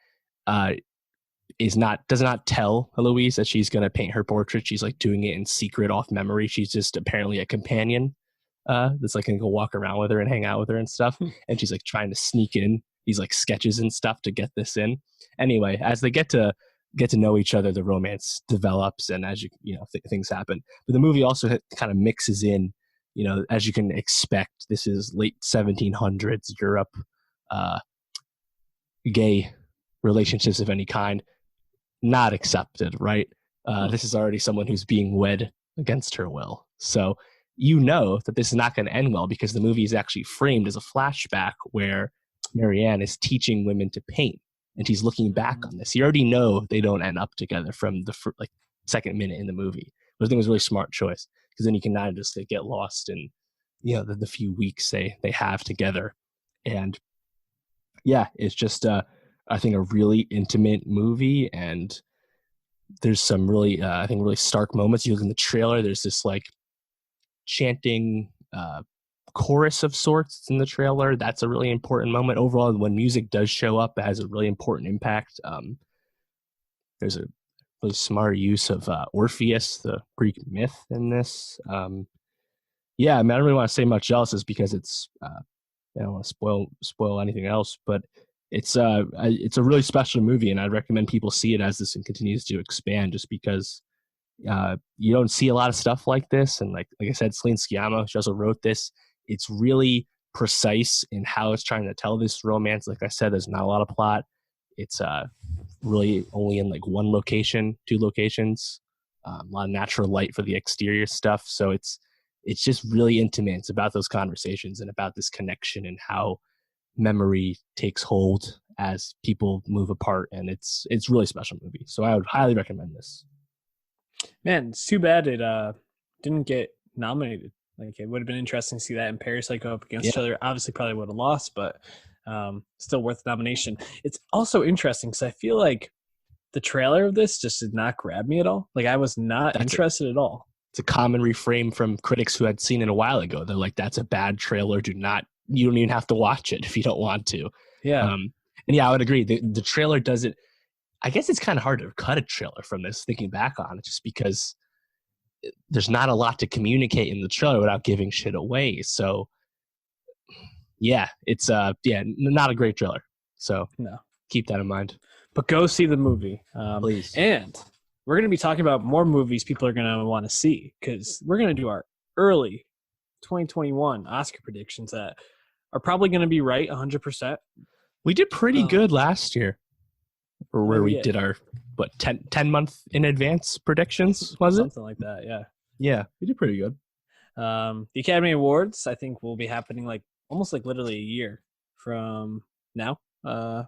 does not tell Heloise that she's going to paint her portrait. She's like doing it in secret off memory. She's just apparently a companion that's like going to go walk around with her and hang out with her and stuff. And she's like trying to sneak in these like sketches and stuff to get this in. Anyway, as they get to know each other, the romance develops, and as things happen. But the movie also kind of mixes in, as you can expect, this is late 1700s Europe, gay relationships of any kind not accepted, right? This is already someone who's being wed against her will. So that this is not going to end well, because the movie is actually framed as a flashback where Marianne is teaching women to paint, and she's looking back on this. You already know they don't end up together from the second minute in the movie. But I think it was a really smart choice, because then you can not just get lost in the few weeks they have together. And yeah, it's just I think a really intimate movie, and there's some really I think really stark moments. You look in the trailer, there's this like chanting chorus of sorts in the trailer. That's a really important moment. Overall, when music does show up, it has a really important impact. There's a really smart use of Orpheus, the Greek myth, in this. I don't really want to say much else, is because it's I don't want to spoil anything else, but it's a really special movie, and I'd recommend people see it as this continues to expand, just because you don't see a lot of stuff like this. And like I said, Celine Sciamma, she also wrote this. It's really precise in how it's trying to tell this romance. Like I said, there's not a lot of plot. It's really only in like one location, two locations, a lot of natural light for the exterior stuff. So it's just really intimate. It's about those conversations and about this connection and how memory takes hold as people move apart. And it's really special movie. So I would highly recommend this. Man, it's too bad it didn't get nominated. Like, it would have been interesting to see that in Parasite go up against each other. Obviously, probably would have lost, but still worth the nomination. It's also interesting because I feel like the trailer of this just did not grab me at all. Like, I was not interested at all. It's a common refrain from critics who had seen it a while ago. They're like, "That's a bad trailer. You don't even have to watch it if you don't want to." Yeah. And yeah, I would agree. The trailer doesn't. I guess it's kind of hard to cut a trailer from this, thinking back on it, just because there's not a lot to communicate in the trailer without giving shit away. So yeah, it's not a great trailer. So no, keep that in mind. But go see the movie, please. And we're going to be talking about more movies people are going to want to see, because we're going to do our early 2021 Oscar predictions that are probably going to be right 100%. We did pretty good last year, or where we did our 10 month in advance predictions, was it? Something like that, yeah. Yeah, we did pretty good. The Academy Awards, I think, will be happening like almost like literally a year from now.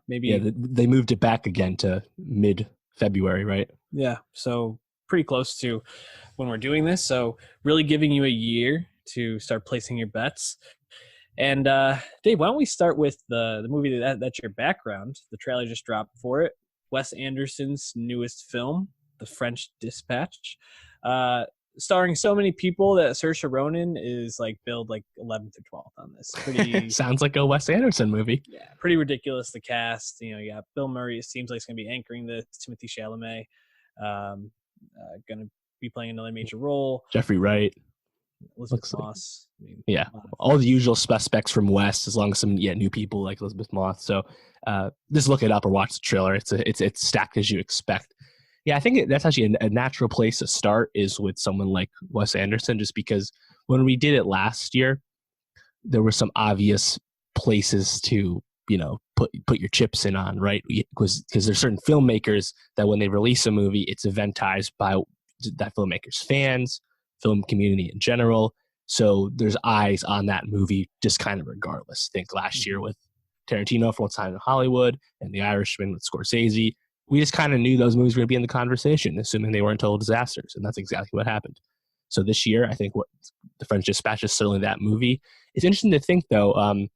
Maybe. Yeah, they moved it back again to mid-February, right? Yeah, so pretty close to when we're doing this. So really giving you a year to start placing your bets. And Dave, why don't we start with the movie that's your background? The trailer just dropped for it. Wes Anderson's newest film, The French Dispatch, starring so many people that Saoirse Ronan is like billed like 11th or 12th on this. Pretty sounds like a Wes Anderson movie. Yeah, pretty ridiculous. The cast, you got Bill Murray. It seems like it's gonna be anchoring this. Timothée Chalamet, gonna be playing another major role. Jeffrey Wright. Elizabeth Moss. All the usual suspects from West, as long as some new people like Elizabeth Moss. So just look it up or watch the trailer. It's stacked as you expect. Yeah, I think that's actually a natural place to start is with someone like Wes Anderson, just because when we did it last year, there were some obvious places to put your chips in on, right? Because there's certain filmmakers that when they release a movie, it's eventized by that filmmaker's fans, film community in general. So there's eyes on that movie just kind of regardless. Think last year with Tarantino for Once Time in Hollywood and The Irishman with Scorsese. We just kind of knew those movies were going to be in the conversation, assuming they weren't total disasters. And that's exactly what happened. So this year, I think what The French Dispatch is certainly that movie. It's interesting to think, though,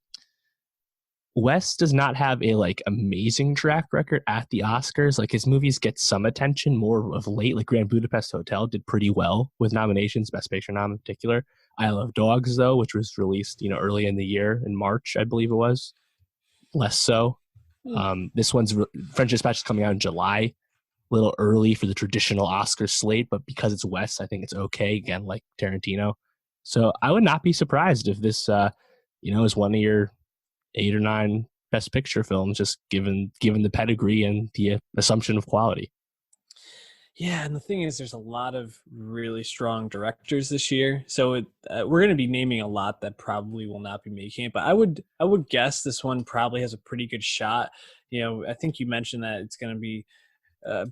Wes does not have a amazing track record at the Oscars. Like, his movies get some attention more of late. Like Grand Budapest Hotel did pretty well with nominations, Best Picture nom in particular. Isle of Dogs, though, which was released early in the year in March, I believe it was, less so. This one's French Dispatch is coming out in July, a little early for the traditional Oscar slate, but because it's Wes, I think it's okay. Again, like Tarantino, so I would not be surprised if this, is one of your 8 or 9 Best Picture films, just given the pedigree and the assumption of quality. Yeah, and the thing is, there's a lot of really strong directors this year, so we're going to be naming a lot that probably will not be making it. But I would guess this one probably has a pretty good shot. I think you mentioned that it's going to be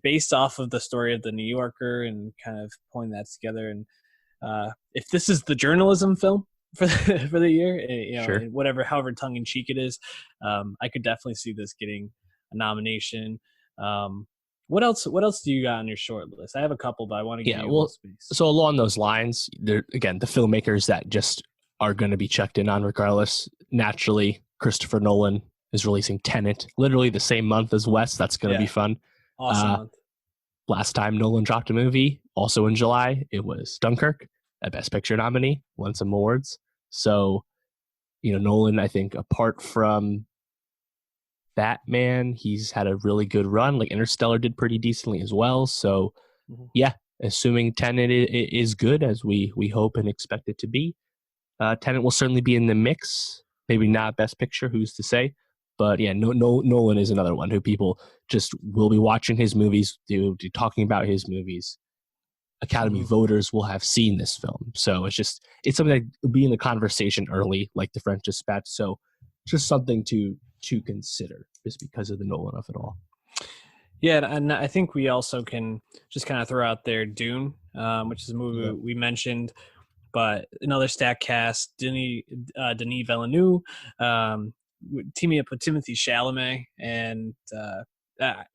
based off of the story of the New Yorker and kind of pulling that together. And if this is the journalism film for the year, sure. However tongue in cheek it is, I could definitely see this getting a nomination. What else do you got on your short list? I have a couple, but I want to give you a little space. So along those lines, the filmmakers that just are going to be checked in on regardless. Naturally, Christopher Nolan is releasing Tenet literally the same month as Wes. That's going to be fun. Awesome month. Last time Nolan dropped a movie, also in July, it was Dunkirk, a Best Picture nominee, won some awards. So, Nolan, I think, apart from Batman, he's had a really good run. Like Interstellar did pretty decently as well. So yeah, assuming Tenet is good as we hope and expect it to be, Tenet will certainly be in the mix. Maybe not Best Picture, who's to say? But yeah, Nolan is another one who people just will be watching his movies, talking about his movies. Academy voters will have seen this film. So it's something that will be in the conversation early, like The French Dispatch. So just something to consider just because of the Nolan of it all. Yeah, and I think we also can just kind of throw out there Dune, which is a movie Yep. we mentioned, but another stack cast: Denis Villeneuve, teaming up with Timothy Chalamet, and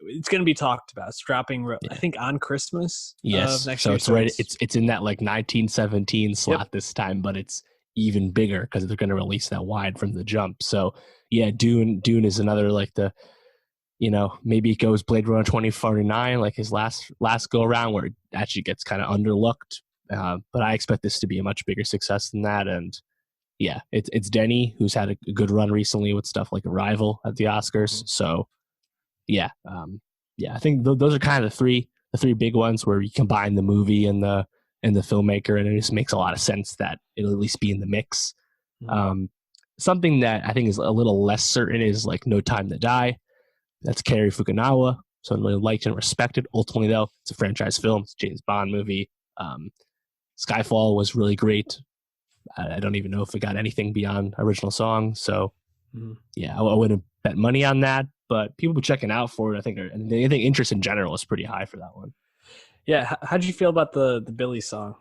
it's going to be talked about. It's dropping, I Yeah. think, on Christmas of Yes. next So year. it's So right. It's in that like 1917 yep. slot this time, but it's even bigger because they're going to release that wide from the jump. So yeah, Dune is another like the, maybe it goes Blade Runner 2049 like his last go around where it actually gets kind of underlooked. But I expect this to be a much bigger success than that. And yeah, it's Denny who's had a good run recently with stuff like Arrival at the Oscars. Mhm. So yeah, I think those are kind of the three big ones where you combine the movie and the filmmaker, and it just makes a lot of sense that it'll at least be in the mix. Mhm. Um, Something that I think is a little less certain is like No Time to Die. That's Cary Fukunawa, so really liked and respected. Ultimately, though, it's a franchise film. It's a James Bond movie. Um, Skyfall was really great. I don't even know if it got anything beyond original song. So Mhm. yeah, I wouldn't bet money on that, but people checking out for it, I think, and I think interest in general is pretty high for that one. Yeah, how did you feel about the Billy song?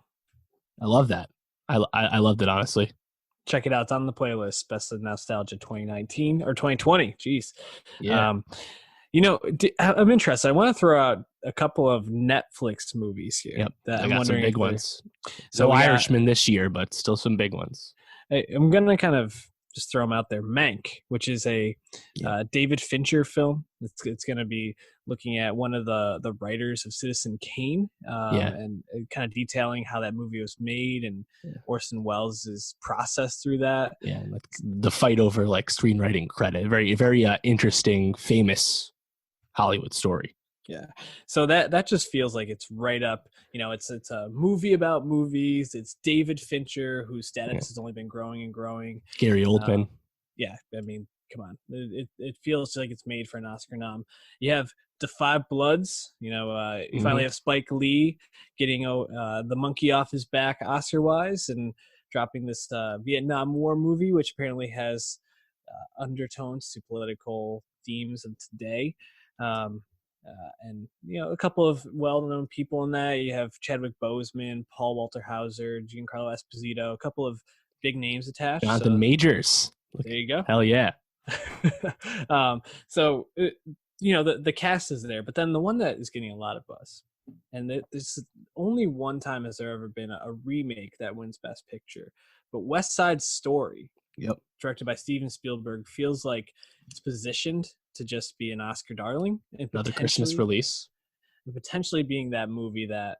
I love that. I loved it honestly. Check it out. It's on the playlist. Best of Nostalgia 2019 or 2020. Jeez. Yeah, Um, I'm interested. I want to throw out a couple of Netflix movies here yep. that I I'm got some wondering if big they're. ones. So No we got. Irishman this year, but still some big ones. I'm gonna kind of just throw them out there. Mank, which is a Yeah, David Fincher film. It's going to be looking at one of the writers of Citizen Kane, yeah, and kind of detailing how that movie was made and yeah, Orson Welles' process through that. yeah. And like the fight over like screenwriting credit, very very interesting, famous Hollywood story. Yeah. So that just feels like it's right up, it's a movie about movies. It's David Fincher, whose Yeah. status has only been growing and growing. Gary Uh, Oldman. yeah, I mean, come on. It feels like it's made for an Oscar nom. You have The Five Bloods, you finally Mm-hmm. have Spike Lee getting the monkey off his back Oscar wise and dropping this Vietnam War movie, which apparently has undertones to political themes of today. Um, and a couple of well-known people in that. You have Chadwick Boseman, Paul Walter Hauser, Giancarlo Esposito, a couple of big names attached. Jonathan So Majors. Look, there you go. hell yeah. So the cast is there, but then the one that is getting a lot of buzz, and there's only one time has there ever been a remake that wins Best Picture, but West Side Story, Yep. directed by Steven Spielberg, feels like it's positioned to just be an Oscar darling and Another Christmas release. potentially being that movie that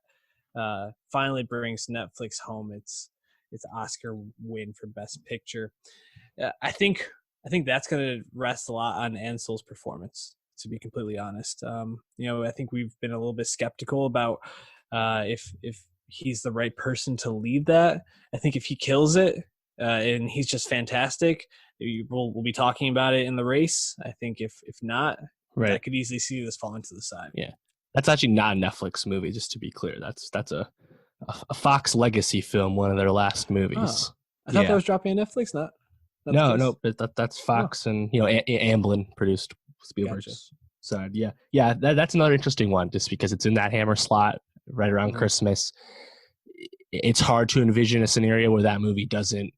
finally brings Netflix home its Oscar win for Best Picture. I think that's going to rest a lot on Ansel's performance. To be completely honest, I think we've been a little bit skeptical about if he's the right person to lead that. I think if he kills it and he's just fantastic, we'll be talking about it in the race. I think if not, I Right. could easily see this falling to the side. Yeah. That's actually not a Netflix movie, just to be clear. That's a Fox Legacy film, one of their last Oh, movies. I thought that Yeah. was dropping on Netflix. Not the No, case. no, but that's Oh, Fox and Amblin produced gotcha. Spielberg's side. Yeah, yeah, that's another interesting one, just because it's in that Hammer slot right around Mhm. Christmas. It's hard to envision a scenario where that movie doesn't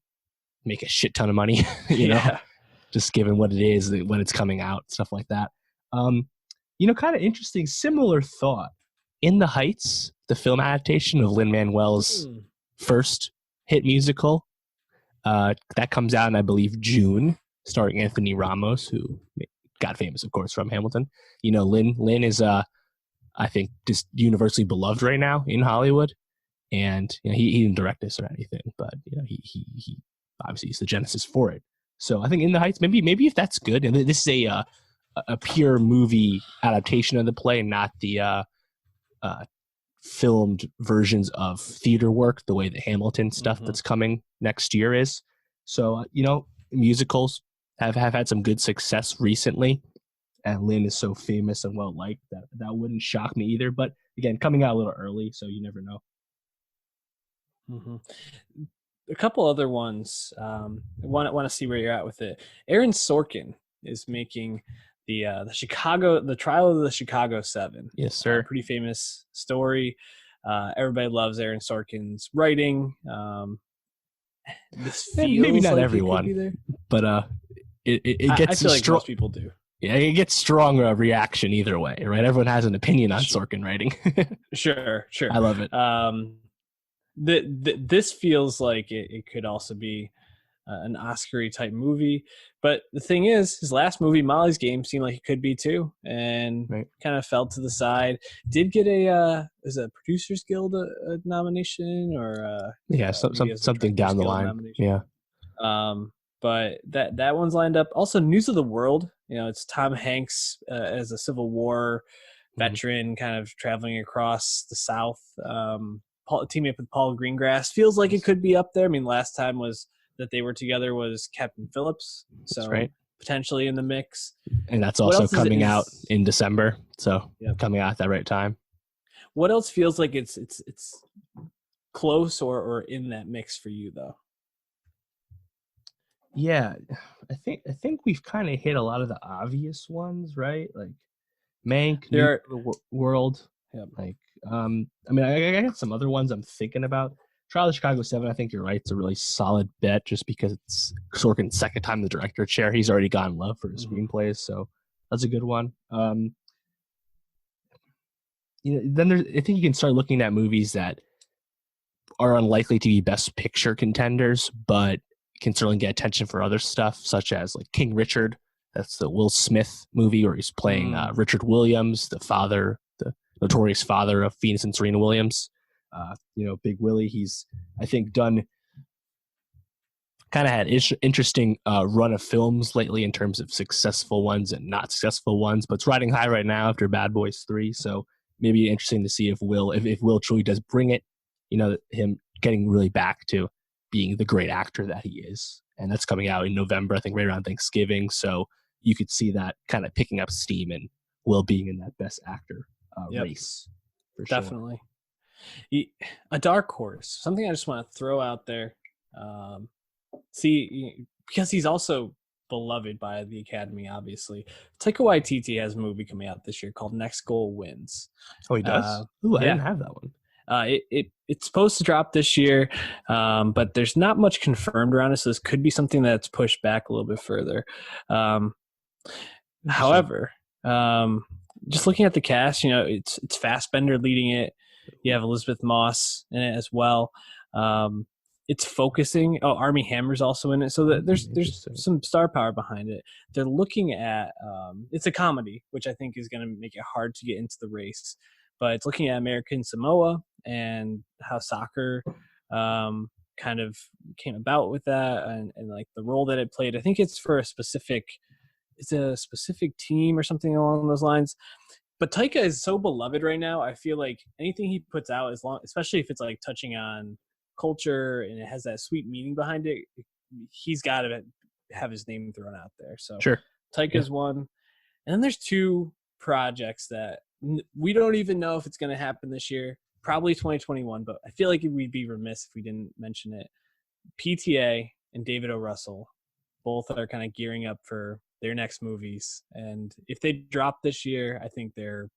make a shit ton of money, Yeah. just given what it is when it's coming out, stuff like that. Um, kind of interesting, similar thought. In the Heights, the film adaptation of Lin Manuel's Mm. first hit musical, that comes out in, I believe, June, starring Anthony Ramos, who got famous, of course, from Hamilton. Lin is, I think, just universally beloved right now in Hollywood. And he didn't direct this or anything, but he obviously is the genesis for it. So I think In the Heights, maybe if that's good, and this is a pure movie adaptation of the play, not the filmed versions of theater work, the way the Hamilton stuff Mm-hmm. that's coming next year is. So, musicals have had some good success recently. And Lynn is so famous and well liked that wouldn't shock me either. But again, coming out a little early, so you never know. Mm-hmm. A couple other ones. Want to see where you're at with it. Aaron Sorkin is making the trial of the Chicago Seven. Yes, sir. Pretty famous story. Everybody loves Aaron Sorkin's writing. This feels maybe not like everyone, it could be there, but it gets I feel like most people do. Yeah, it gets strong reaction either way, right? Everyone has an opinion on Sorkin writing. Sure. I love it. This feels like it could also be an Oscar-y type movie. But the thing is, his last movie, Molly's Game, seemed like it could be too, and kind of fell to the side. Did get a Producers Guild a nomination, or something down the line. Yeah. But that one's lined up. Also, News of the World. It's Tom Hanks as a Civil War veteran, kind of traveling across the South. Teaming up with Paul Greengrass feels like it could be up there. I mean, last time that they were together was Captain Phillips, so potentially in the mix. And that's also coming out in December, so coming out at that right time. What else feels like it's close or in that mix for you, though? Yeah, I think we've kind of hit a lot of the obvious ones, right? Like Mank, World. Yeah. Like, I mean, I got some other ones I'm thinking about. Trial of Chicago 7, I think you're right. It's a really solid bet just because it's Sorkin's second time in the director chair. He's already gotten love for his screenplays, so that's a good one. Then I think you can start looking at movies that are unlikely to be Best Picture contenders, but can certainly get attention for other stuff, such as like King Richard. That's the Will Smith movie where he's playing Richard Williams, the notorious father of Venus and Serena Williams. Big Willie. He's, I think, kind of had interesting run of films lately in terms of successful ones and not successful ones, but it's riding high right now after Bad Boys 3. So maybe interesting to see if Will truly does bring it, him getting really back to being the great actor that he is. And that's coming out in November, I think right around Thanksgiving. So you could see that kind of picking up steam and Will being in that Best Actor race. For definitely. Sure. A dark horse, something I just want to throw out there. Because he's also beloved by the Academy, obviously. Taika Waititi has a movie coming out this year called Next Goal Wins. Oh, he does? I didn't have that one. It's supposed to drop this year, but there's not much confirmed around it, so this could be something that's pushed back a little bit further. However, just looking at the cast, it's Fassbender leading it. You have Elizabeth Moss in it as well. It's focusing. Oh, Armie Hammer's also in it. So there's some star power behind it. They're looking at it's a comedy, which I think is going to make it hard to get into the race. But it's looking at American Samoa and how soccer kind of came about with that and like the role that it played. I think it's for a specific team or something along those lines. But Taika is so beloved right now. I feel like anything he puts out, especially if it's like touching on culture and it has that sweet meaning behind it, he's got to have his name thrown out there. So sure, Taika's one, and then there's two projects that we don't even know if it's going to happen this year. Probably 2021, but I feel like we'd be remiss if we didn't mention it. PTA and David O. Russell both are kind of gearing up for their next movies, and if they drop this year, I think they're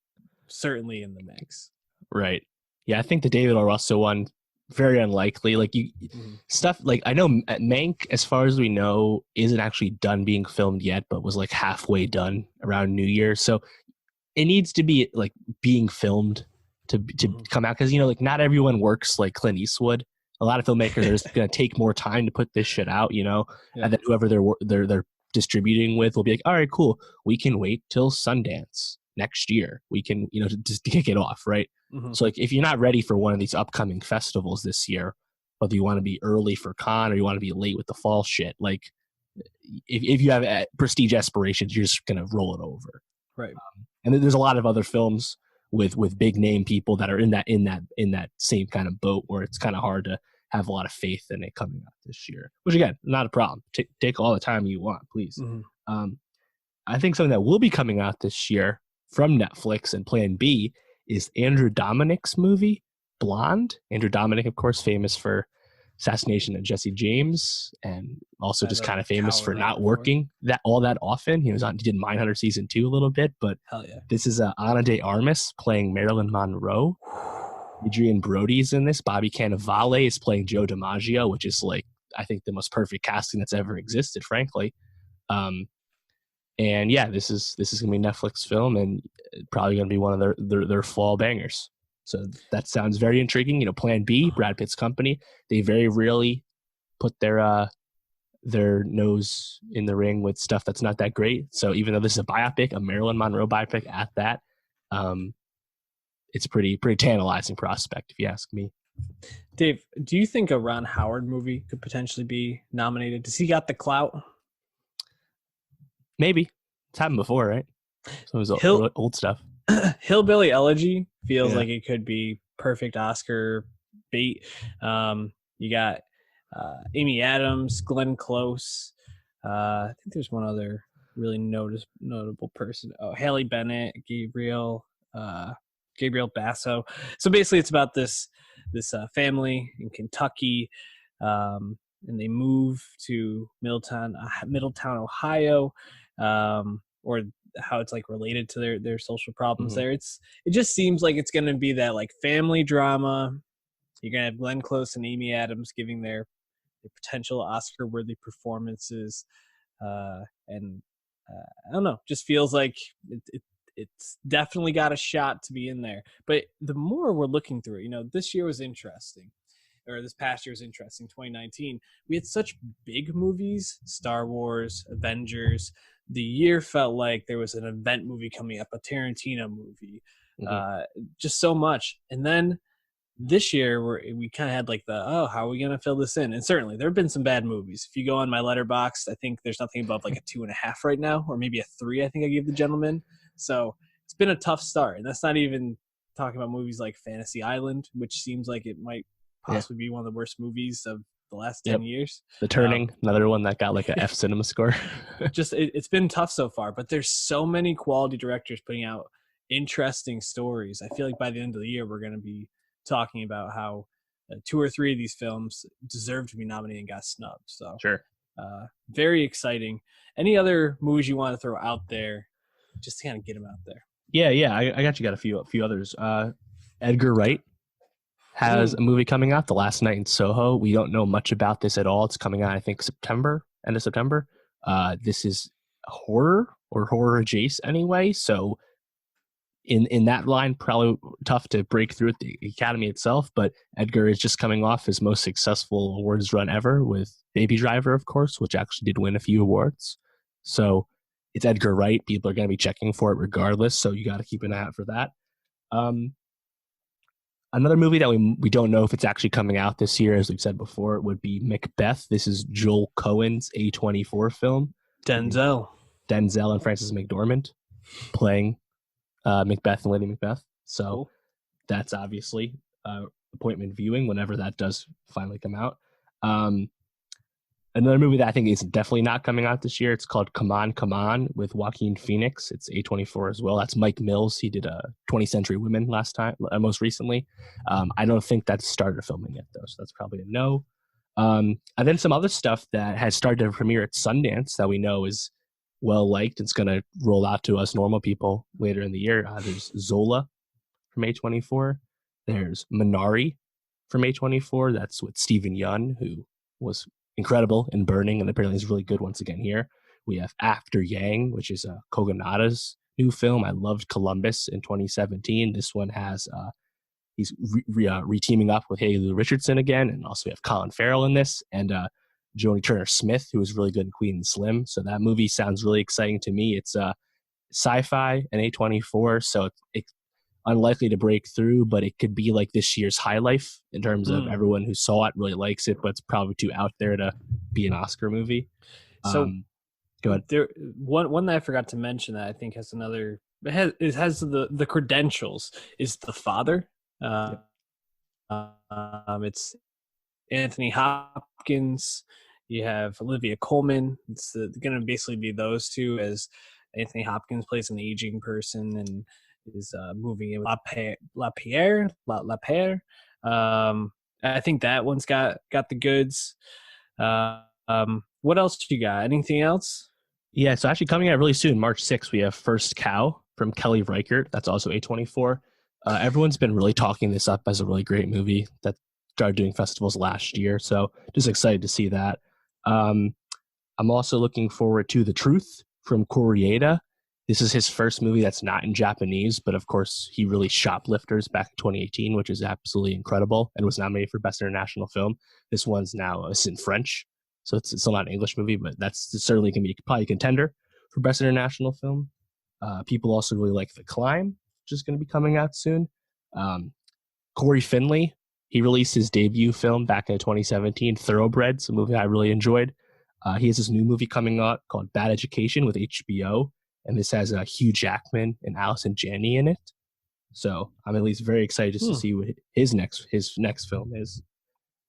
certainly in the mix. Right. Yeah, I think the David O. Russell one, very unlikely. Like stuff like I know Mank, as far as we know, isn't actually done being filmed yet, but was like halfway done around New Year. So it needs to be like being filmed to come out, because like not everyone works like Clint Eastwood. A lot of filmmakers are just going to take more time to put this shit out, and then whoever they're distributing with will be like, all right, cool, we can wait till Sundance next year, we can just kick it off, right? So like if you're not ready for one of these upcoming festivals this year, whether you want to be early for Cannes or you want to be late with the fall shit, like if you have prestige aspirations, you're just gonna roll it over, right? And then there's a lot of other films with big name people that are in that same kind of boat where it's kind of hard to have a lot of faith in it coming out this year, which again, not a problem. Take all the time you want, please. I think something that will be coming out this year from Netflix and Plan B is Andrew Dominik's movie, Blonde. Andrew Dominik, of course, famous for assassination of Jesse James, and also I just love kind of famous for Coward not Robert Ford. working that often. He did Mindhunter season 2 a little bit, but Hell yeah. this is Ana de Armas playing Marilyn Monroe. Adrian Brody's in this. Bobby Cannavale is playing Joe DiMaggio, which is like, I think, the most perfect casting that's ever existed, frankly. And yeah, this is gonna be a Netflix film, and probably gonna be one of their fall bangers. So that sounds very intriguing. Plan B, Brad Pitt's company. They very rarely put their nose in the ring with stuff that's not that great. So even though this is a biopic, a Marilyn Monroe biopic at that, it's a pretty tantalizing prospect, if you ask me. Dave, do you think a Ron Howard movie could potentially be nominated? Does he got the clout? Maybe. It's happened before, right? Some of his old stuff. Hillbilly Elegy feels like it could be perfect Oscar bait. You got Amy Adams, Glenn Close. I think there's one other really notable person. Oh, Haley Bennett, Gabriel Basso. So basically, it's about this family in Kentucky, and they move to Middletown, Ohio, or how it's like related to their social problems there. It just seems like it's going to be that like family drama. You're going to have Glenn Close and Amy Adams giving their potential Oscar-worthy performances, and I don't know, just feels like it's definitely got a shot to be in there. But the more we're looking through it, this year was interesting, or this past year was interesting, 2019. We had such big movies, Star Wars, Avengers. The year felt like there was an event movie coming up, a Tarantino movie, just so much. And then this year we kind of had like how are we going to fill this in? And certainly there have been some bad movies. If you go on my Letterboxd, I think there's nothing above like a 2.5 right now, or maybe a 3. I think I gave The Gentleman. So it's been a tough start, and that's not even talking about movies like Fantasy Island, which seems like it might possibly be one of the worst movies of the last 10 years. The Turning, another one that got like a F cinema score. Just it's been tough so far, but there's so many quality directors putting out interesting stories. I feel like by the end of the year we're going to be talking about how 2 or 3 of these films deserve to be nominated and got snubbed. So sure, very exciting. Any other movies you want to throw out there, just to kind of get them out there? Yeah. I got a few others. Edgar Wright has a movie coming out, The Last Night in Soho. We don't know much about this at all. It's coming out, I think, end of September. This is horror or horror adjacent anyway. So in that line, probably tough to break through at the Academy itself. But Edgar is just coming off his most successful awards run ever with Baby Driver, of course, which actually did win a few awards. So it's Edgar Wright. People are going to be checking for it regardless. So you got to keep an eye out for that. Another movie that we don't know if it's actually coming out this year, as we've said before, would be Macbeth. This is Joel Coen's A24 film. Denzel and Frances McDormand playing Macbeth and Lady Macbeth. So that's obviously appointment viewing whenever that does finally come out. Another movie that I think is definitely not coming out this year, it's called Come On, Come On with Joaquin Phoenix. It's A24 as well. That's Mike Mills. He did 20th Century Women most recently. I don't think that's started filming yet, though, so that's probably a no. And then some other stuff that has started to premiere at Sundance that we know is well liked. It's going to roll out to us normal people later in the year. There's Zola from A24. There's Minari from A24. That's with Stephen Yeun, who was incredible in Burning, and apparently is really good once again here. We have After Yang, which is Kogonada's new film. I loved Columbus in 2017. This one has he's re-teaming up with Haley Richardson again, and also we have Colin Farrell in this, and Joni Turner-Smith, who was really good in Queen and Slim. So that movie sounds really exciting to me. It's sci-fi and A24, so it's unlikely to break through, but it could be like this year's High Life in terms of everyone who saw it really likes it, but it's probably too out there to be an Oscar movie. So go ahead. There one that I forgot to mention that I think has another it has the credentials is The Father. It's Anthony Hopkins. You have Olivia Colman. It's going to basically be those two, as Anthony Hopkins plays an aging person and is moving in La Pierre. I think that one's got the goods. What else do you got? Anything else? Yeah, so actually coming out really soon, March 6th, we have First Cow from Kelly Reichardt. That's also A24. Everyone's been really talking this up as a really great movie that started doing festivals last year. So just excited to see that. Um, I'm also looking forward to The Truth from Koreeda. This is his first movie that's not in Japanese, but of course he released Shoplifters back in 2018, which is absolutely incredible and was nominated for Best International Film. This one's now it's in French, so it's still not an English movie, but that's certainly going to be probably a contender for Best International Film. People also really like The Climb, which is going to be coming out soon. Corey Finley, he released his debut film back in 2017, Thoroughbreds, a movie I really enjoyed. He has this new movie coming out called Bad Education with HBO, and this has Hugh Jackman and Allison Janney in it. So I'm at least very excited just to see what his next film is.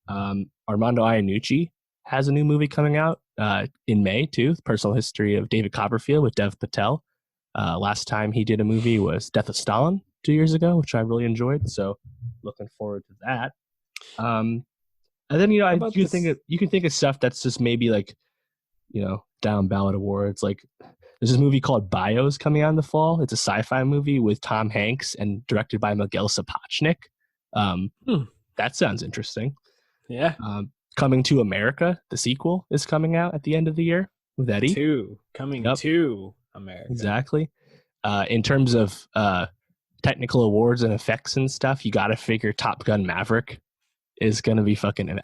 Armando Iannucci has a new movie coming out in May too. The Personal History of David Copperfield with Dev Patel. Last time he did a movie was Death of Stalin 2 years ago, which I really enjoyed. So looking forward to that. And then, you know, you can think of stuff that's just maybe like, you know, down ballot awards. Like there's this movie called Bios coming out in the fall. It's a sci-fi movie with Tom Hanks and directed by Miguel Sapochnik. That sounds interesting. Yeah. Coming to America, the sequel is coming out at the end of the year with Eddie. Coming to America. Exactly. In terms of technical awards and effects and stuff, you got to figure Top Gun Maverick is going to be fucking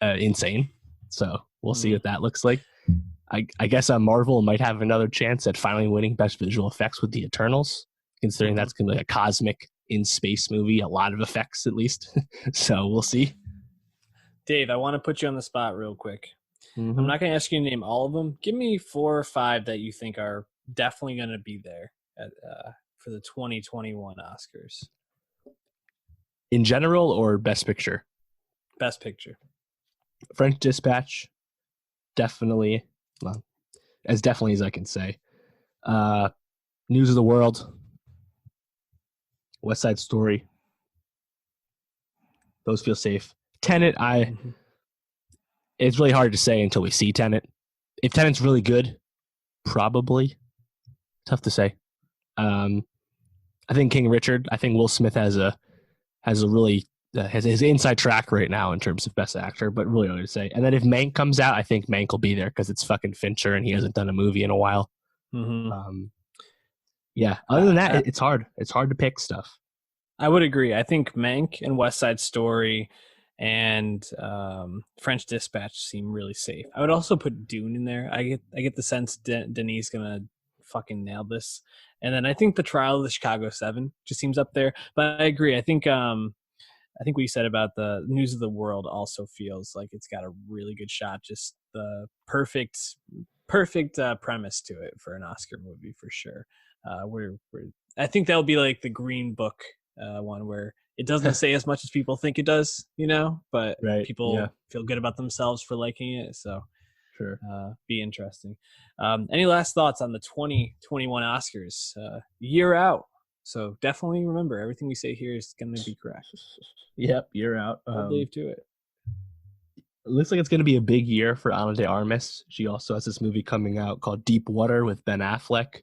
insane. So we'll see what that looks like. I guess Marvel might have another chance at finally winning Best Visual Effects with The Eternals, considering that's going to be a cosmic in space movie, a lot of effects at least. So we'll see. Dave, I want to put you on the spot real quick. I'm not going to ask you to name all of them. Give me 4 or 5 that you think are definitely going to be there for the 2021 Oscars. In general or Best Picture? Best Picture. French Dispatch, definitely. Well, as definitely as I can say. News of the World. West Side Story. Those feel safe. Tenet, it's really hard to say until we see Tenet. If Tenet's really good, probably. Tough to say. I think King Richard. I think Will Smith has his inside track right now in terms of Best Actor, but really hard to say. And then if Mank comes out, I think Mank will be there because it's fucking Fincher and he hasn't done a movie in a while. Yeah. Other than that, it's hard. It's hard to pick stuff. I would agree. I think Mank and West Side Story and French Dispatch seem really safe. I would also put Dune in there. I get the sense Denis gonna fucking nail this. And then I think The Trial of the Chicago 7 just seems up there. But I agree. I think what you said about the News of the World also feels like it's got a really good shot. Just the perfect premise to it for an Oscar movie for sure. I think that'll be like the Green Book one where it doesn't say as much as people think it does, you know, but people feel good about themselves for liking it. So sure, be interesting. Any last thoughts on the 2021 Oscars? Year out. So definitely remember everything we say here is going to be correct. Yep, year out. I believe to it. It looks like it's going to be a big year for Ana de Armas. She also has this movie coming out called Deep Water with Ben Affleck.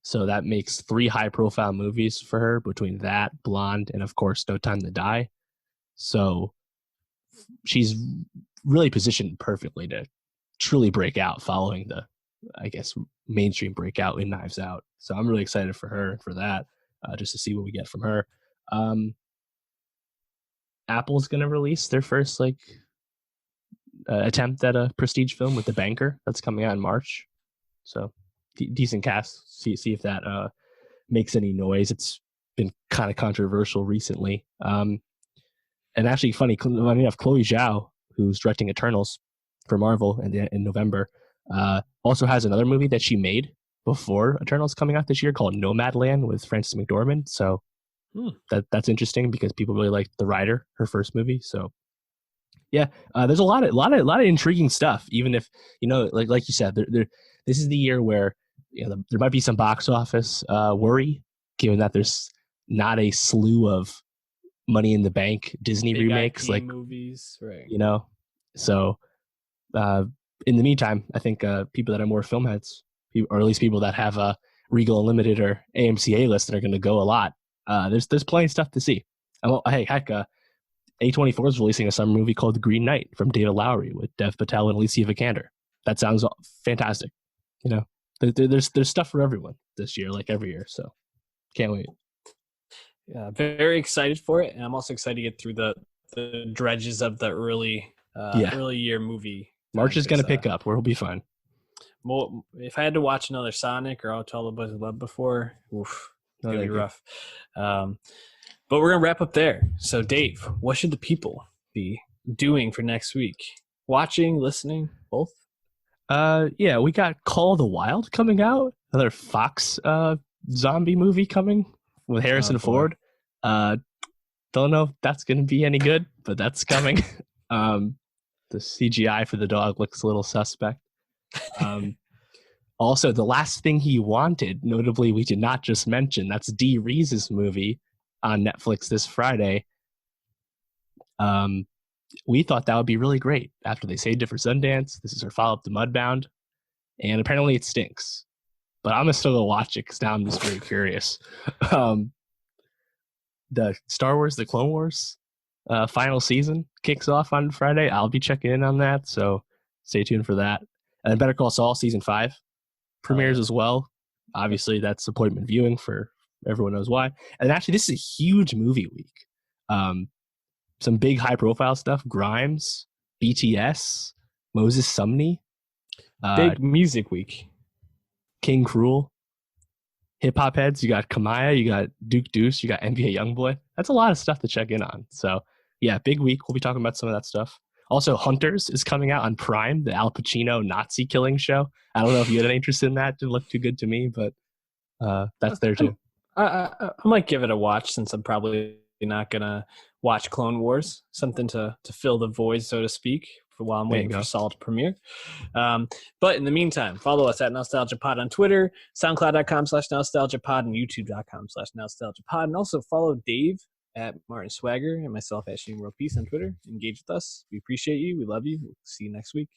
So that makes 3 high-profile movies for her between that, Blonde, and of course No Time to Die. So she's really positioned perfectly to truly break out following the, I guess, mainstream breakout in Knives Out. So I'm really excited for her and for that, just to see what we get from her. Apple's going to release their first attempt at a prestige film with The Banker. That's coming out in March. So decent cast. See if that makes any noise. It's been kind of controversial recently. And actually, funny enough, Chloe Zhao, who's directing Eternals for Marvel in November, also has another movie that she made before Eternals coming out this year called Nomadland with Frances McDormand. So that's interesting because people really liked The Rider, her first movie. So yeah, there's a lot of intriguing stuff. Even if, you know, like you said, this is the year where, you know, there might be some box office worry, given that there's not a slew of Money in the Bank Disney Big remakes, IP like, movies, right? you know. So uh, in the meantime, I think people that are more film heads, or at least people that have a Regal Unlimited or AMC A list that are going to go a lot. There's plenty of stuff to see. Hey, heck, A24 is releasing a summer movie called The Green Knight from David Lowery with Dev Patel and Alicia Vikander. That sounds fantastic. You know, there's stuff for everyone this year, like every year. So can't wait. Yeah, very excited for it, and I'm also excited to get through the dredges of the Yeah, early year movie. March is going to pick up. We'll be fine. If I had to watch another Sonic or I'll Tell the Boys I Loved Before, oof, it's gonna be rough. But we're gonna wrap up there. So, Dave, what should the people be doing for next week? Watching, listening, both? Yeah, we got Call of the Wild coming out, another Fox zombie movie coming with Harrison Ford. Don't know if that's gonna be any good, but that's coming. The CGI for the dog looks a little suspect. Also, The Last Thing He Wanted, notably, we did not just mention, that's Dee Reese's movie on Netflix this Friday. We thought that would be really great after they saved it for Sundance. This is her follow-up to Mudbound, and apparently it stinks. But I'm gonna still go watch it because now I'm just very curious. The Star Wars, The Clone Wars final season kicks off on Friday. I'll be checking in on that, so stay tuned for that. And Better Call Saul season 5 premieres as well. Obviously, that's appointment viewing for everyone knows why. And actually, this is a huge movie week. Some big high-profile stuff: Grimes, BTS, Moses Sumney, big music week. King Cruel, hip hop heads. You got Kamaya, you got Duke Deuce, you got NBA YoungBoy. That's a lot of stuff to check in on. So yeah, big week. We'll be talking about some of that stuff. Also, Hunters is coming out on Prime, the Al Pacino Nazi killing show. I don't know if you had any interest in that. Didn't look too good to me, but that's there too. I might give it a watch since I'm probably not gonna watch Clone Wars. Something to fill the void, so to speak, for while I'm waiting for Saul to premiere. But in the meantime, follow us at NowstalgiaPod on Twitter, SoundCloud.com/NowstalgiaPod, and YouTube.com/NowstalgiaPod. And also follow Dave at Martin Swagger and myself at Shane World Peace on Twitter. Engage with us. We appreciate you. We love you. We'll see you next week.